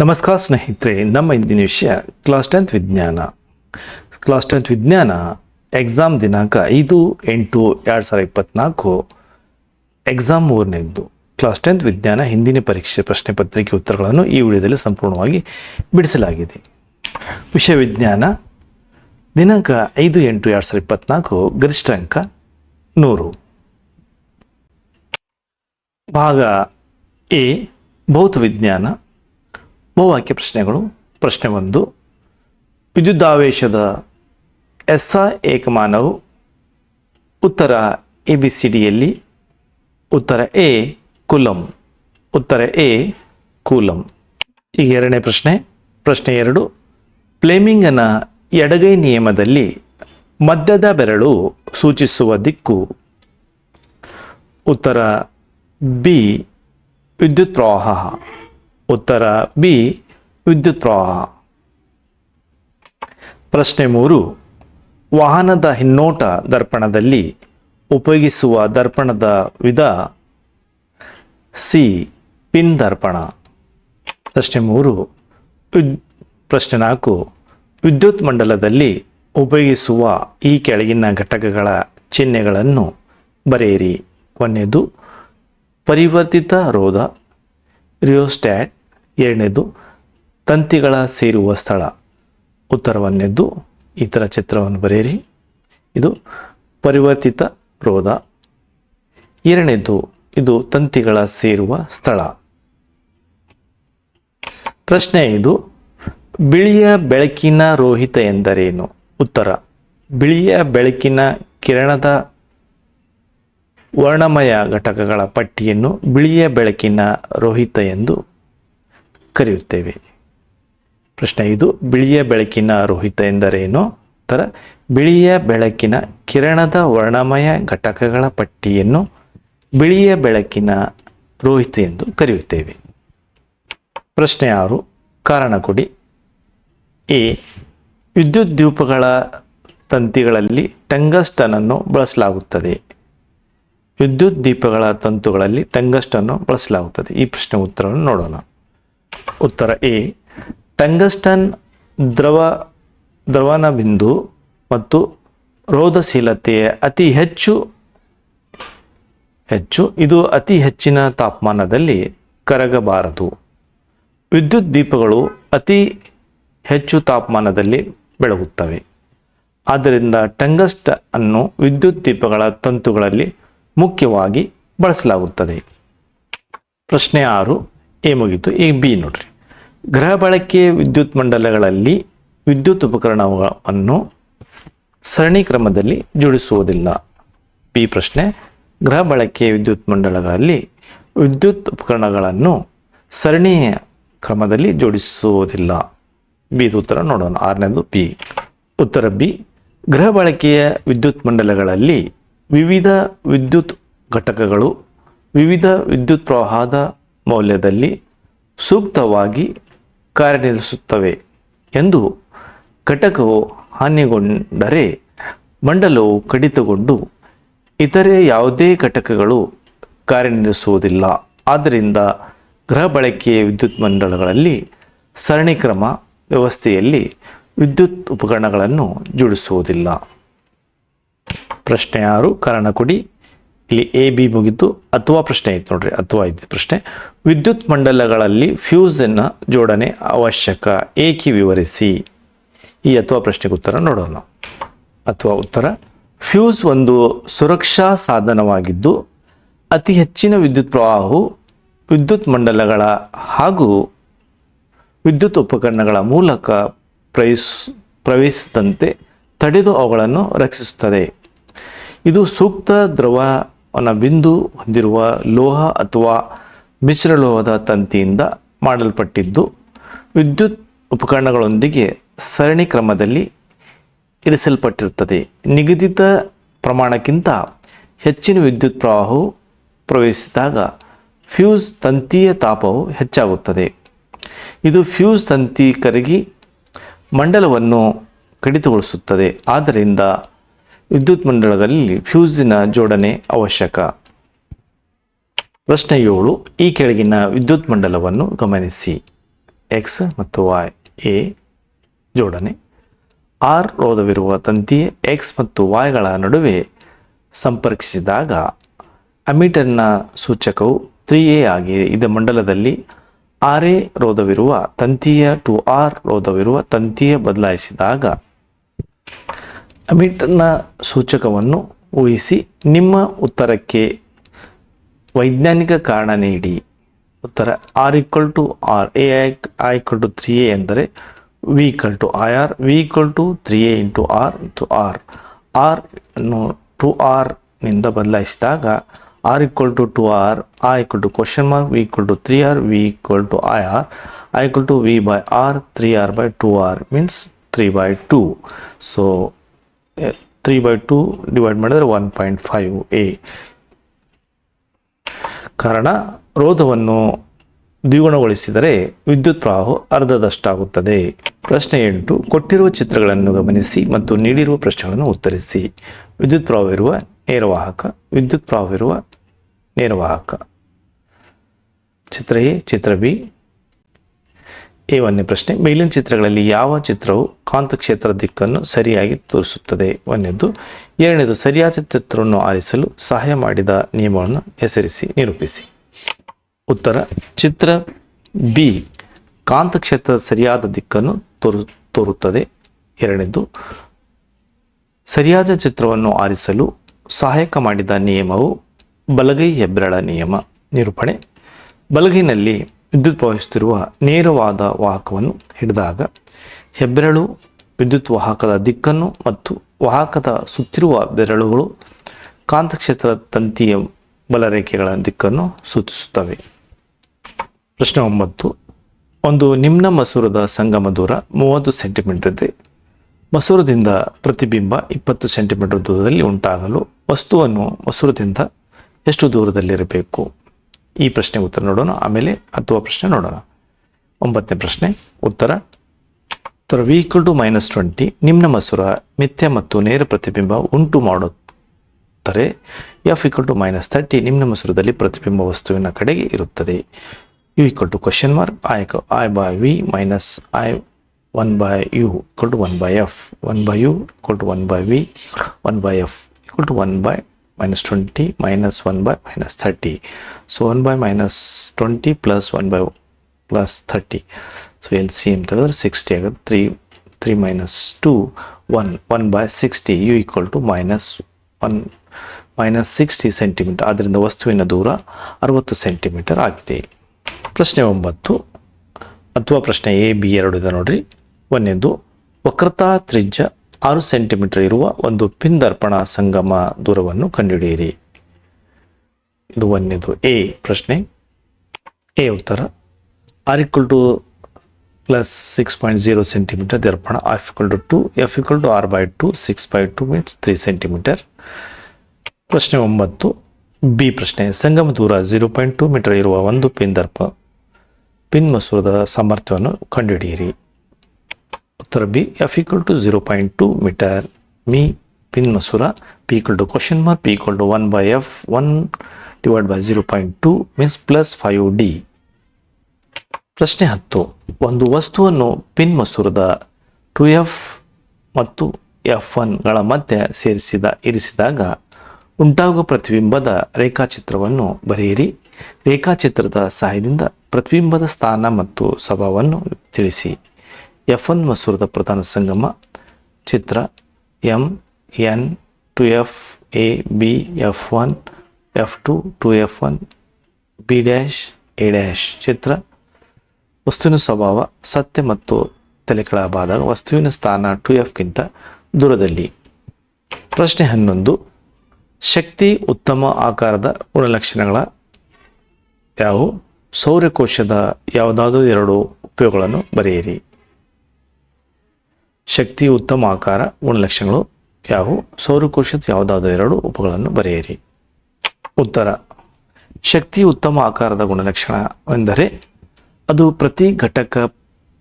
ನಮಸ್ಕಾರ ಸ್ನೇಹಿತರೆ, ನಮ್ಮ ಇಂದಿನ ವಿಷಯ ಕ್ಲಾಸ್ 10th ವಿಜ್ಞಾನ ಎಕ್ಸಾಮ್ ದಿನಾಂಕ 5/8/2024 ಎಕ್ಸಾಮ್ 3ನೇದ್ದು ಕ್ಲಾಸ್ 10th ವಿಜ್ಞಾನ ಹಿಂದಿನ ಪರೀಕ್ಷೆ ಪ್ರಶ್ನೆ ಪತ್ರಿಕೆ ಉತ್ತರಗಳನ್ನು ಈ ವಿಡಿಯೋದಲ್ಲಿ ಸಂಪೂರ್ಣವಾಗಿ ಬಿಡಿಸಲಾಗಿದೆ. ವಿಷಯ ವಿಜ್ಞಾನ ದಿನಾಂಕ 5/8/2024 ಗರಿಷ್ಠ ಅಂಕ 100. ಭಾಗ ಎ ಭೌತ ವಿಜ್ಞಾನ ಬಹುವಾಕ್ಯ ಪ್ರಶ್ನೆಗಳು. ಪ್ರಶ್ನೆ 1, ವಿದ್ಯುದಾವೇಶದ SI ಏಕಮಾನವು ಉತ್ತರ ABCDಯಲ್ಲಿ ಉತ್ತರ ಎ ಕೂಲಂ. ಉತ್ತರ ಎ ಕೂಲಂ. ಈಗ ಎರಡನೇ ಪ್ರಶ್ನೆ. ಪ್ರಶ್ನೆ 2, ಫ್ಲೆಮಿಂಗನ ಎಡಗೈ ನಿಯಮದಲ್ಲಿ ಮಧ್ಯದ ಬೆರಳು ಸೂಚಿಸುವ ದಿಕ್ಕು ಉತ್ತರ ಬಿ ವಿದ್ಯುತ್ ಪ್ರವಾಹ. ಉತ್ತರ ಬಿ ವಿದ್ಯುತ್ ಪ್ರವಾಹ. ಪ್ರಶ್ನೆ 3, ವಾಹನದ ಹಿನ್ನೋಟ ದರ್ಪಣದಲ್ಲಿ ಉಪಯೋಗಿಸುವ ದರ್ಪಣದ ವಿಧ ಸಿ ಪಿನ್ ದರ್ಪಣ. ಪ್ರಶ್ನೆ 3. ಪ್ರಶ್ನೆ 4, ವಿದ್ಯುತ್ ಮಂಡಲದಲ್ಲಿ ಉಪಯೋಗಿಸುವ ಈ ಕೆಳಗಿನ ಘಟಕಗಳ ಚಿಹ್ನೆಗಳನ್ನು ಬರೆಯಿರಿ. ಒಂದನೇದು ಪರಿವರ್ತಿತ ರೋಧ ರಿಯೋಸ್ಟ್ಯಾಟ್. ಎರಡನೇದು ತಂತಿಗಳ ಸೇರುವ ಸ್ಥಳ. ಉತ್ತರ ಒಂದನೇದು. ಈ ಥರ ಚಿತ್ರವನ್ನು ಬರೆಯಿರಿ. ಇದು ಪರಿವರ್ತಿತ ರೋಧ. ಎರಡನೇದು ಇದು ತಂತಿಗಳ ಸೇರುವ ಸ್ಥಳ. ಪ್ರಶ್ನೆ 5, ಬಿಳಿಯ ಬೆಳಕಿನ ರೋಹಿತ ಎಂದರೇನು? ಉತ್ತರ ಬಿಳಿಯ ಬೆಳಕಿನ ಕಿರಣದ ವರ್ಣಮಯ ಘಟಕಗಳ ಪಟ್ಟಿಯನ್ನು ಬಿಳಿಯ ಬೆಳಕಿನ ರೋಹಿತ ಎಂದು ಕರೆಯುತ್ತೇವೆ. ಪ್ರಶ್ನೆ 5, ಬಿಳಿಯ ಬೆಳಕಿನ ರೋಹಿತ ಎಂದರೇನು? ಉತ್ತರ ಬಿಳಿಯ ಬೆಳಕಿನ ಕಿರಣದ ವರ್ಣಮಯ ಘಟಕಗಳ ಪಟ್ಟಿಯನ್ನು ಬಿಳಿಯ ಬೆಳಕಿನ ರೋಹಿತ ಎಂದು ಕರೆಯುತ್ತೇವೆ. ಪ್ರಶ್ನೆ 6, ಕಾರಣ ಕೊಡಿ. ಎ ವಿದ್ಯುತ್ ದೀಪಗಳ ತಂತಿಗಳಲ್ಲಿ ಟಂಗಸ್ಟನ್ ಅನ್ನು ಬಳಸಲಾಗುತ್ತದೆ. ವಿದ್ಯುತ್ ದೀಪಗಳ ತಂತುಗಳಲ್ಲಿ ಟಂಗಸ್ಟನ್ ಅನ್ನು ಬಳಸಲಾಗುತ್ತದೆ. ಈ ಪ್ರಶ್ನೆ ಉತ್ತರವನ್ನು ನೋಡೋಣ. ಉತ್ತರ ಎ ಟಂಗಸ್ಟನ್ ದ್ರವನ ಬಿಂದು ಮತ್ತು ರೋಧಶೀಲತೆಯ ಅತಿ ಹೆಚ್ಚು ಇದು ಅತಿ ಹೆಚ್ಚಿನ ತಾಪಮಾನದಲ್ಲಿ ಕರಗಬಾರದು. ವಿದ್ಯುತ್ ದೀಪಗಳು ಅತಿ ಹೆಚ್ಚು ತಾಪಮಾನದಲ್ಲಿ ಬೆಳಗುತ್ತವೆ. ಆದ್ದರಿಂದ ಟಂಗಸ್ಟ್ ಅನ್ನು ವಿದ್ಯುತ್ ದೀಪಗಳ ತಂತುಗಳಲ್ಲಿ ಮುಖ್ಯವಾಗಿ ಬಳಸಲಾಗುತ್ತದೆ. ಪ್ರಶ್ನೆ 6 ಎ ಮುಗಿತು. ಈಗ ಬಿ ನೋಡ್ರಿ. ಗೃಹ ಬಳಕೆಯ ವಿದ್ಯುತ್ ಮಂಡಲಗಳಲ್ಲಿ ವಿದ್ಯುತ್ ಉಪಕರಣವನ್ನು ಸರಣಿ ಕ್ರಮದಲ್ಲಿ ಜೋಡಿಸುವುದಿಲ್ಲ. ಬಿ ಪ್ರಶ್ನೆ. ಗೃಹ ಬಳಕೆಯ ವಿದ್ಯುತ್ ಮಂಡಲಗಳಲ್ಲಿ ವಿದ್ಯುತ್ ಉಪಕರಣಗಳನ್ನು ಸರಣಿಯ ಕ್ರಮದಲ್ಲಿ ಜೋಡಿಸುವುದಿಲ್ಲ. ಬಿ ಉತ್ತರ ನೋಡೋಣ. 6ನೇದು ಬಿ. ಉತ್ತರ ಬಿ. ಗೃಹ ಬಳಕೆಯ ವಿದ್ಯುತ್ ಮಂಡಲಗಳಲ್ಲಿ ವಿವಿಧ ವಿದ್ಯುತ್ ಘಟಕಗಳು ವಿವಿಧ ವಿದ್ಯುತ್ ಪ್ರವಾಹದ ಮೌಲ್ಯದಲ್ಲಿ ಸೂಕ್ತವಾಗಿ ಕಾರ್ಯನಿರ್ವಹಿಸುತ್ತವೆ ಎಂದು ಘಟಕವು ಹಾನಿಗೊಂಡರೆ ಮಂಡಲವು ಕಡಿತಗೊಂಡು ಇತರೆ ಯಾವುದೇ ಘಟಕಗಳು ಕಾರ್ಯನಿರ್ವಹಿಸುವುದಿಲ್ಲ. ಆದ್ದರಿಂದ ಗೃಹ ಬಳಕೆಯ ವಿದ್ಯುತ್ ಮಂಡಲಗಳಲ್ಲಿ ಸರಣಿ ಕ್ರಮ ವ್ಯವಸ್ಥೆಯಲ್ಲಿ ವಿದ್ಯುತ್ ಉಪಕರಣಗಳನ್ನು ಜೋಡಿಸುವುದಿಲ್ಲ. ಪ್ರಶ್ನೆ 6 ಕಾರಣ ಕೊಡಿ. ಇಲ್ಲಿ ಎ ಬಿ ಮುಗಿತು. ಅಥವಾ ಪ್ರಶ್ನೆ ಐತೆ ನೋಡ್ರಿ. ಅಥವಾ ಐತಿ ಪ್ರಶ್ನೆ. ವಿದ್ಯುತ್ ಮಂಡಲಗಳಲ್ಲಿ ಫ್ಯೂಸ್ನ ಜೋಡಣೆ ಅವಶ್ಯಕ, ಏಕೆ ವಿವರಿಸಿ. ಈ ಅಥವಾ ಪ್ರಶ್ನೆಗೆ ಉತ್ತರ ನೋಡೋಣ. ಅಥವಾ ಉತ್ತರ ಫ್ಯೂಸ್ ಒಂದು ಸುರಕ್ಷಾ ಸಾಧನವಾಗಿದ್ದು ಅತಿ ಹೆಚ್ಚಿನ ವಿದ್ಯುತ್ ಪ್ರವಾಹವು ವಿದ್ಯುತ್ ಮಂಡಲಗಳ ಹಾಗೂ ವಿದ್ಯುತ್ ಉಪಕರಣಗಳ ಮೂಲಕ ಪ್ರವೇಶಿಸದಂತೆ ತಡೆದು ಅವುಗಳನ್ನು ರಕ್ಷಿಸುತ್ತದೆ. ಇದು ಸೂಕ್ತ ದ್ರವನ ಬಿಂದು ಹೊಂದಿರುವ ಲೋಹ ಅಥವಾ ಮಿಶ್ರಲೋಹದ ತಂತಿಯಿಂದ ಮಾಡಲ್ಪಟ್ಟಿದ್ದು ವಿದ್ಯುತ್ ಉಪಕರಣಗಳೊಂದಿಗೆ ಸರಣಿ ಕ್ರಮದಲ್ಲಿ ಇರಿಸಲ್ಪಟ್ಟಿರುತ್ತದೆ. ನಿಗದಿತ ಪ್ರಮಾಣಕ್ಕಿಂತ ಹೆಚ್ಚಿನ ವಿದ್ಯುತ್ ಪ್ರವಾಹವು ಪ್ರವೇಶಿಸಿದಾಗ ಫ್ಯೂಸ್ ತಂತಿಯ ತಾಪವು ಹೆಚ್ಚಾಗುತ್ತದೆ. ಇದು ಫ್ಯೂಸ್ ತಂತಿ ಕರಗಿ ಮಂಡಲವನ್ನು ಕಡಿತಗೊಳಿಸುತ್ತದೆ. ಆದ್ದರಿಂದ ವಿದ್ಯುತ್ ಮಂಡಲಗಳಲ್ಲಿ ಫ್ಯೂಸಿನ ಜೋಡಣೆ ಅವಶ್ಯಕ. ಪ್ರಶ್ನೆ 7, ಈ ಕೆಳಗಿನ ವಿದ್ಯುತ್ ಮಂಡಲವನ್ನು ಗಮನಿಸಿ. ಎಕ್ಸ್ ಮತ್ತು ವೈ ಎ ಜೋಡಣೆ. ಆರ್ ರೋಧವಿರುವ ತಂತಿಯ ಎಕ್ಸ್ ಮತ್ತು ವಾಯ್ಗಳ ನಡುವೆ ಸಂಪರ್ಕಿಸಿದಾಗ ಅಮೀಟರ್ನ ಸೂಚಕವು 3a ಆಗಿದೆ. ಇದು ಮಂಡಲದಲ್ಲಿ RA ರೋಧವಿರುವ ತಂತಿಯ ಟು ಆರ್ ರೋಧವಿರುವ ತಂತಿಯ ಬದಲಾಯಿಸಿದಾಗ ಅಮೀಟರ್ನ ಸೂಚಕವನ್ನು ಊಹಿಸಿ ನಿಮ್ಮ ಉತ್ತರಕ್ಕೆ ವೈಜ್ಞಾನಿಕ ಕಾರಣ ನೀಡಿ. ಉತ್ತರ R = R, I = 3a ಎಂದರೆ V = IR, V = 3a × R ಮತ್ತು R ಅನ್ನು 2R ನಿಂದ ಬದಲಾಯಿಸಿದಾಗ R = 2R, I = V = 3R, V = IR, I = V/R, 3R/2R means 3/2. So 3/2 divide ಮಾಡಿದರೆ 1.5a. ಕಾರಣ ರೋಧವನ್ನು ದ್ವಿಗುಣಗೊಳಿಸಿದರೆ ವಿದ್ಯುತ್ ಪ್ರವಾಹವು ಅರ್ಧದಷ್ಟಾಗುತ್ತದೆ. ಪ್ರಶ್ನೆ 8. ಕೊಟ್ಟಿರುವ ಚಿತ್ರಗಳನ್ನು ಗಮನಿಸಿ ಮತ್ತು ನೀಡಿರುವ ಪ್ರಶ್ನೆಗಳನ್ನು ಉತ್ತರಿಸಿ. ವಿದ್ಯುತ್ ಪ್ರವಾಹವಿರುವ ನೇರವಾಹಕ, ವಿದ್ಯುತ್ ಪ್ರವಾಹವಿರುವ ನೇರವಾಹಕ. ಚಿತ್ರ ಎ, ಚಿತ್ರ ಬಿ. A1ನೇ ಪ್ರಶ್ನೆ, ಮೇಲಿನ ಚಿತ್ರಗಳಲ್ಲಿ ಯಾವ ಚಿತ್ರವು ಕಾಂತಕ್ಷೇತ್ರ ದಿಕ್ಕನ್ನು ಸರಿಯಾಗಿ ತೋರಿಸುತ್ತದೆ? ಒಂದನೇದು. ಎರಡನೇದು, ಸರಿಯಾದ ಚಿತ್ರವನ್ನು ಆರಿಸಲು ಸಹಾಯ ಮಾಡಿದ ನಿಯಮವನ್ನು ಹೆಸರಿಸಿ, ನಿರೂಪಿಸಿ. ಉತ್ತರ ಚಿತ್ರ ಬಿ ಕಾಂತಕ್ಷೇತ್ರದ ಸರಿಯಾದ ದಿಕ್ಕನ್ನು ತೋರುತ್ತದೆ. ಎರಡನೇದು, ಸರಿಯಾದ ಚಿತ್ರವನ್ನು ಆರಿಸಲು ಸಹಾಯಕ ಮಾಡಿದ ನಿಯಮವು ಬಲಗೈ ಹೆಬ್ಬೆರಳ ನಿಯಮ. ನಿರೂಪಣೆ. ಬಲಗೈನಲ್ಲಿ ವಿದ್ಯುತ್ ಪ್ರವಹಿಸುತ್ತಿರುವ ನೇರವಾದ ವಾಹಕವನ್ನು ಹಿಡಿದಾಗ ಹೆಬ್ಬೆರಳು ವಿದ್ಯುತ್ ವಾಹಕದ ದಿಕ್ಕನ್ನು ಮತ್ತು ವಾಹಕದ ಸುತ್ತಿರುವ ಬೆರಳುಗಳು ಕಾಂತಕ್ಷೇತ್ರದ ತಂತಿಯ ಬಲರೇಖೆಗಳ ದಿಕ್ಕನ್ನು ಸೂಚಿಸುತ್ತವೆ. ಪ್ರಶ್ನೆ 9. ಒಂದು ನಿಮ್ನ ಮಸೂರದ ಸಂಗಮ ದೂರ 30 ಸೆಂಟಿಮೀಟರ್ ಇದೆ. ಮಸೂರದಿಂದ ಪ್ರತಿಬಿಂಬ 20 ಸೆಂಟಿಮೀಟರ್ ದೂರದಲ್ಲಿ ಉಂಟಾಗಲು ವಸ್ತುವನ್ನು ಮಸೂರದಿಂದ ಎಷ್ಟು ದೂರದಲ್ಲಿರಬೇಕು? ಈ ಪ್ರಶ್ನೆ ಉತ್ತರ ನೋಡೋಣ, ಆಮೇಲೆ ಅಥವಾ ಪ್ರಶ್ನೆ ನೋಡೋಣ. 9ನೇ ಪ್ರಶ್ನೆ ಉತ್ತರ V = -20 ನಿಮ್ನ ಮಸೂರ ಮಿಥ್ಯ ಮತ್ತು ನೇರ ಪ್ರತಿಬಿಂಬ ಉಂಟು ಮಾಡುತ್ತಾರೆ. F = -30 ನಿಮ್ನ ಮಸೂರದಲ್ಲಿ ಪ್ರತಿಬಿಂಬ ವಸ್ತುವಿನ ಕಡೆಗೆ ಇರುತ್ತದೆ. U = I/V - I 1/U = 1/F 1/U = 1/V 1/F = 1/-20 - 1/-30. So 1/-20 plus 1/+30. So LCM ತೆಗೆದರೆ 60 ಆಗುತ್ತೆ. 3 - 2 1/60. U = -60 centimetre. ಆದ್ದರಿಂದ ವಸ್ತುವಿನ ದೂರ 60 ಸೆಂಟಿಮೀಟರ್ ಆಗಿದೆ. ಪ್ರಶ್ನೆ 9 ಅಥವಾ ಪ್ರಶ್ನೆ A, B ಎರಡು ಇದೆ ನೋಡ್ರಿ. ಒಂದನೇದು, ವಕ್ರತಾ ತ್ರಿಜ್ಯ 6 ಸೆಂಟಿಮೀಟರ್ ಇರುವ ಒಂದು ಪಿನ್ ದರ್ಪಣ ಸಂಗಮ ದೂರವನ್ನು ಕಂಡುಹಿಡಿಯಿರಿ. ಇದು ಒಂದನೇದು ಎ ಪ್ರಶ್ನೆ. ಎ ಉತ್ತರ R = +6.0 ಸೆಂಟಿಮೀಟರ್ ದರ್ಪಣ. F = 2, F = R/2, 6/2 means 3 centimetre. ಪ್ರಶ್ನೆ 9 ಬಿ ಪ್ರಶ್ನೆ, ಸಂಗಮ ದೂರ 0.2 ಮೀಟರ್ ಇರುವ ಒಂದು ಪಿನ್ ಮಸೂರದ ಸಾಮರ್ಥ್ಯವನ್ನು ಕಂಡುಹಿಡಿಯಿರಿ. ಉತ್ತರ ಬಿ. F = 0.2 ಮೀಟರ್ ಪಿನ್ ಮಸೂರ. P = P = 1/F 1/0.2 means +5D. ಪ್ರಶ್ನೆ 10 ಒಂದು ವಸ್ತುವನ್ನು ಪಿನ್ ಮಸೂರದ 2F ಮತ್ತು F1ಗಳ ಮಧ್ಯೆ ಇರಿಸಿದಾಗ ಉಂಟಾಗುವ ಪ್ರತಿಬಿಂಬದ ರೇಖಾಚಿತ್ರವನ್ನು ಬರೆಯಿರಿ. ರೇಖಾಚಿತ್ರದ ಸಹಾಯದಿಂದ ಪ್ರತಿಬಿಂಬದ ಸ್ಥಾನ ಮತ್ತು ಸ್ವಭಾವವನ್ನು ತಿಳಿಸಿ. F1 ಮಸೂರದ ಪ್ರಧಾನ ಸಂಗಮ. ಚಿತ್ರ M N 2F A B F1 F2 2F1 B' A'. ಚಿತ್ರ ವಸ್ತುವಿನ ಸ್ವಭಾವ. ಸತ್ಯ ಮತ್ತು ತಲೆಕೆಳಗಾದಾಗ ವಸ್ತುವಿನ ಸ್ಥಾನ 2Fಗಿಂತ ದೂರದಲ್ಲಿ. ಪ್ರಶ್ನೆ 11 ಶಕ್ತಿ ಉತ್ತಮ ಆಕಾರದ ಗುಣಲಕ್ಷಣಗಳ ಯಾವುವು? ಸೌರಕೋಶದ ಯಾವುದಾದರೂ ಎರಡು ಉಪಯೋಗಗಳನ್ನು ಬರೆಯಿರಿ. ಶಕ್ತಿ ಉತ್ತಮ ಆಕಾರ ಗುಣಲಕ್ಷಣಗಳು ಯಾವುವು? ಸೌರಕೋಶದ ಯಾವುದಾದರೂ ಎರಡು ಉಪಗಳನ್ನು ಬರೆಯಿರಿ. ಉತ್ತರ ಶಕ್ತಿ ಉತ್ತಮ ಆಕಾರದ ಗುಣಲಕ್ಷಣವೆಂದರೆ ಅದು ಪ್ರತಿ ಘಟಕ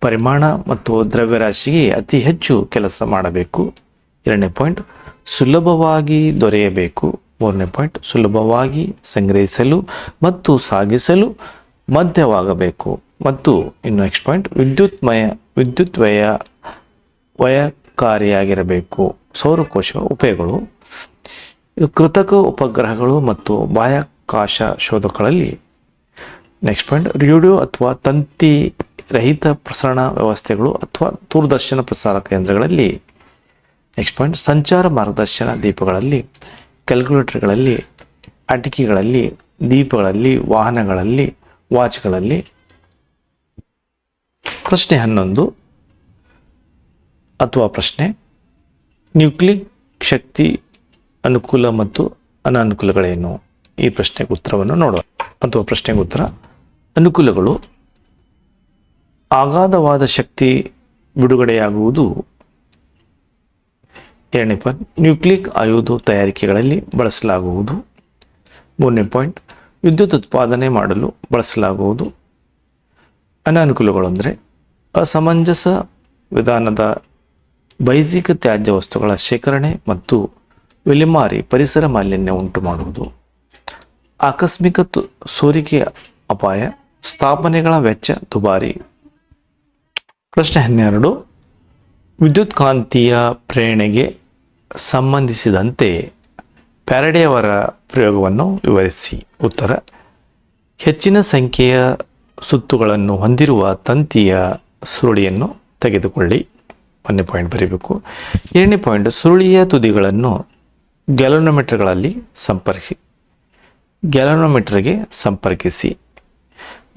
ಪರಿಮಾಣ ಮತ್ತು ದ್ರವ್ಯರಾಶಿಗೆ ಅತಿ ಹೆಚ್ಚು ಕೆಲಸ ಮಾಡಬೇಕು. 2ನೇ ಪಾಯಿಂಟ್ ಸುಲಭವಾಗಿ ದೊರೆಯಬೇಕು. 3ನೇ ಪಾಯಿಂಟ್ ಸುಲಭವಾಗಿ ಸಂಗ್ರಹಿಸಲು ಮತ್ತು ಸಾಗಿಸಲು ಮಧ್ಯವಾಗಬೇಕು. ಮತ್ತು ಇನ್ನು ನೆಕ್ಸ್ಟ್ ಪಾಯಿಂಟ್ ವಿದ್ಯುತ್ ವ್ಯಯಕಾರಿಯಾಗಿರಬೇಕು. ಸೌರಕೋಶಗಳ ಉಪಯೋಗಗಳು. ಇದು ಕೃತಕ ಉಪಗ್ರಹಗಳು ಮತ್ತು ಬಾಹ್ಯಾಕಾಶ ಶೋಧಕಗಳಲ್ಲಿ. ನೆಕ್ಸ್ಟ್ ಪಾಯಿಂಟ್ ರೇಡಿಯೋ ಅಥವಾ ತಂತಿ ರಹಿತ ಪ್ರಸರಣ ವ್ಯವಸ್ಥೆಗಳು ಅಥವಾ ದೂರದರ್ಶನ ಪ್ರಸಾರ ಕೇಂದ್ರಗಳಲ್ಲಿ. ನೆಕ್ಸ್ಟ್ ಪಾಯಿಂಟ್ ಸಂಚಾರ ಮಾರ್ಗದರ್ಶನ ದೀಪಗಳಲ್ಲಿ, ಕ್ಯಾಲ್ಕುಲೇಟರ್ಗಳಲ್ಲಿ, ಆಟಿಕೆಗಳಲ್ಲಿ, ದೀಪಗಳಲ್ಲಿ, ವಾಹನಗಳಲ್ಲಿ, ವಾಚ್ಗಳಲ್ಲಿ. ಪ್ರಶ್ನೆ 11 ಅಥವಾ ಪ್ರಶ್ನೆ ನ್ಯೂಕ್ಲಿಕ್ ಶಕ್ತಿ ಅನುಕೂಲ ಮತ್ತು ಅನಾನುಕೂಲಗಳೇನು? ಈ ಪ್ರಶ್ನೆಗೆ ಉತ್ತರವನ್ನು ನೋಡೋಣ. ಅಥವಾ ಪ್ರಶ್ನೆಗೆ ಉತ್ತರ ಅನುಕೂಲಗಳು. ಅಗಾಧವಾದ ಶಕ್ತಿ ಬಿಡುಗಡೆಯಾಗುವುದು. ಎರಡನೇ ಪಾಯಿಂಟ್ ನ್ಯೂಕ್ಲಿಕ್ ಆಯುಧ ತಯಾರಿಕೆಗಳಲ್ಲಿ ಬಳಸಲಾಗುವುದು. ಮೂರನೇ ಪಾಯಿಂಟ್ ವಿದ್ಯುತ್ ಉತ್ಪಾದನೆ ಮಾಡಲು ಬಳಸಲಾಗುವುದು. ಅನಾನುಕೂಲಗಳು ಅಂದರೆ ಅಸಮಂಜಸ ವಿಧಾನದ ಬೈಸಿಕ ತ್ಯಾಜ್ಯ ವಸ್ತುಗಳ ಶೇಖರಣೆ ಮತ್ತು ವಿಲೇವಾರಿ ಪರಿಸರ ಮಾಲಿನ್ಯ ಉಂಟು ಮಾಡುವುದು. ಆಕಸ್ಮಿಕ ಸೋರಿಕೆ ಅಪಾಯ, ಸ್ಥಾಪನೆಗಳ ವೆಚ್ಚ ದುಬಾರಿ. ಪ್ರಶ್ನೆ 12 ವಿದ್ಯುತ್ಕಾಂತೀಯ ಪ್ರೇರಣೆಗೆ ಸಂಬಂಧಿಸಿದಂತೆ ಫ್ಯಾರಡೆಯವರ ಪ್ರಯೋಗವನ್ನು ವಿವರಿಸಿ. ಉತ್ತರ ಹೆಚ್ಚಿನ ಸಂಖ್ಯೆಯ ಸುತ್ತುಗಳನ್ನು ಹೊಂದಿರುವ ತಂತಿಯ ಸುರುಳಿಯನ್ನು ತೆಗೆದುಕೊಳ್ಳಿ. 1ನೇ ಪಾಯಿಂಟ್ ಬರೀಬೇಕು. 2ನೇ ಪಾಯಿಂಟ್ ಸುರುಳಿಯ ತುದಿಗಳನ್ನು ಗ್ಯಾಲೋನೋಮೀಟರ್ಗೆ ಸಂಪರ್ಕಿಸಿ.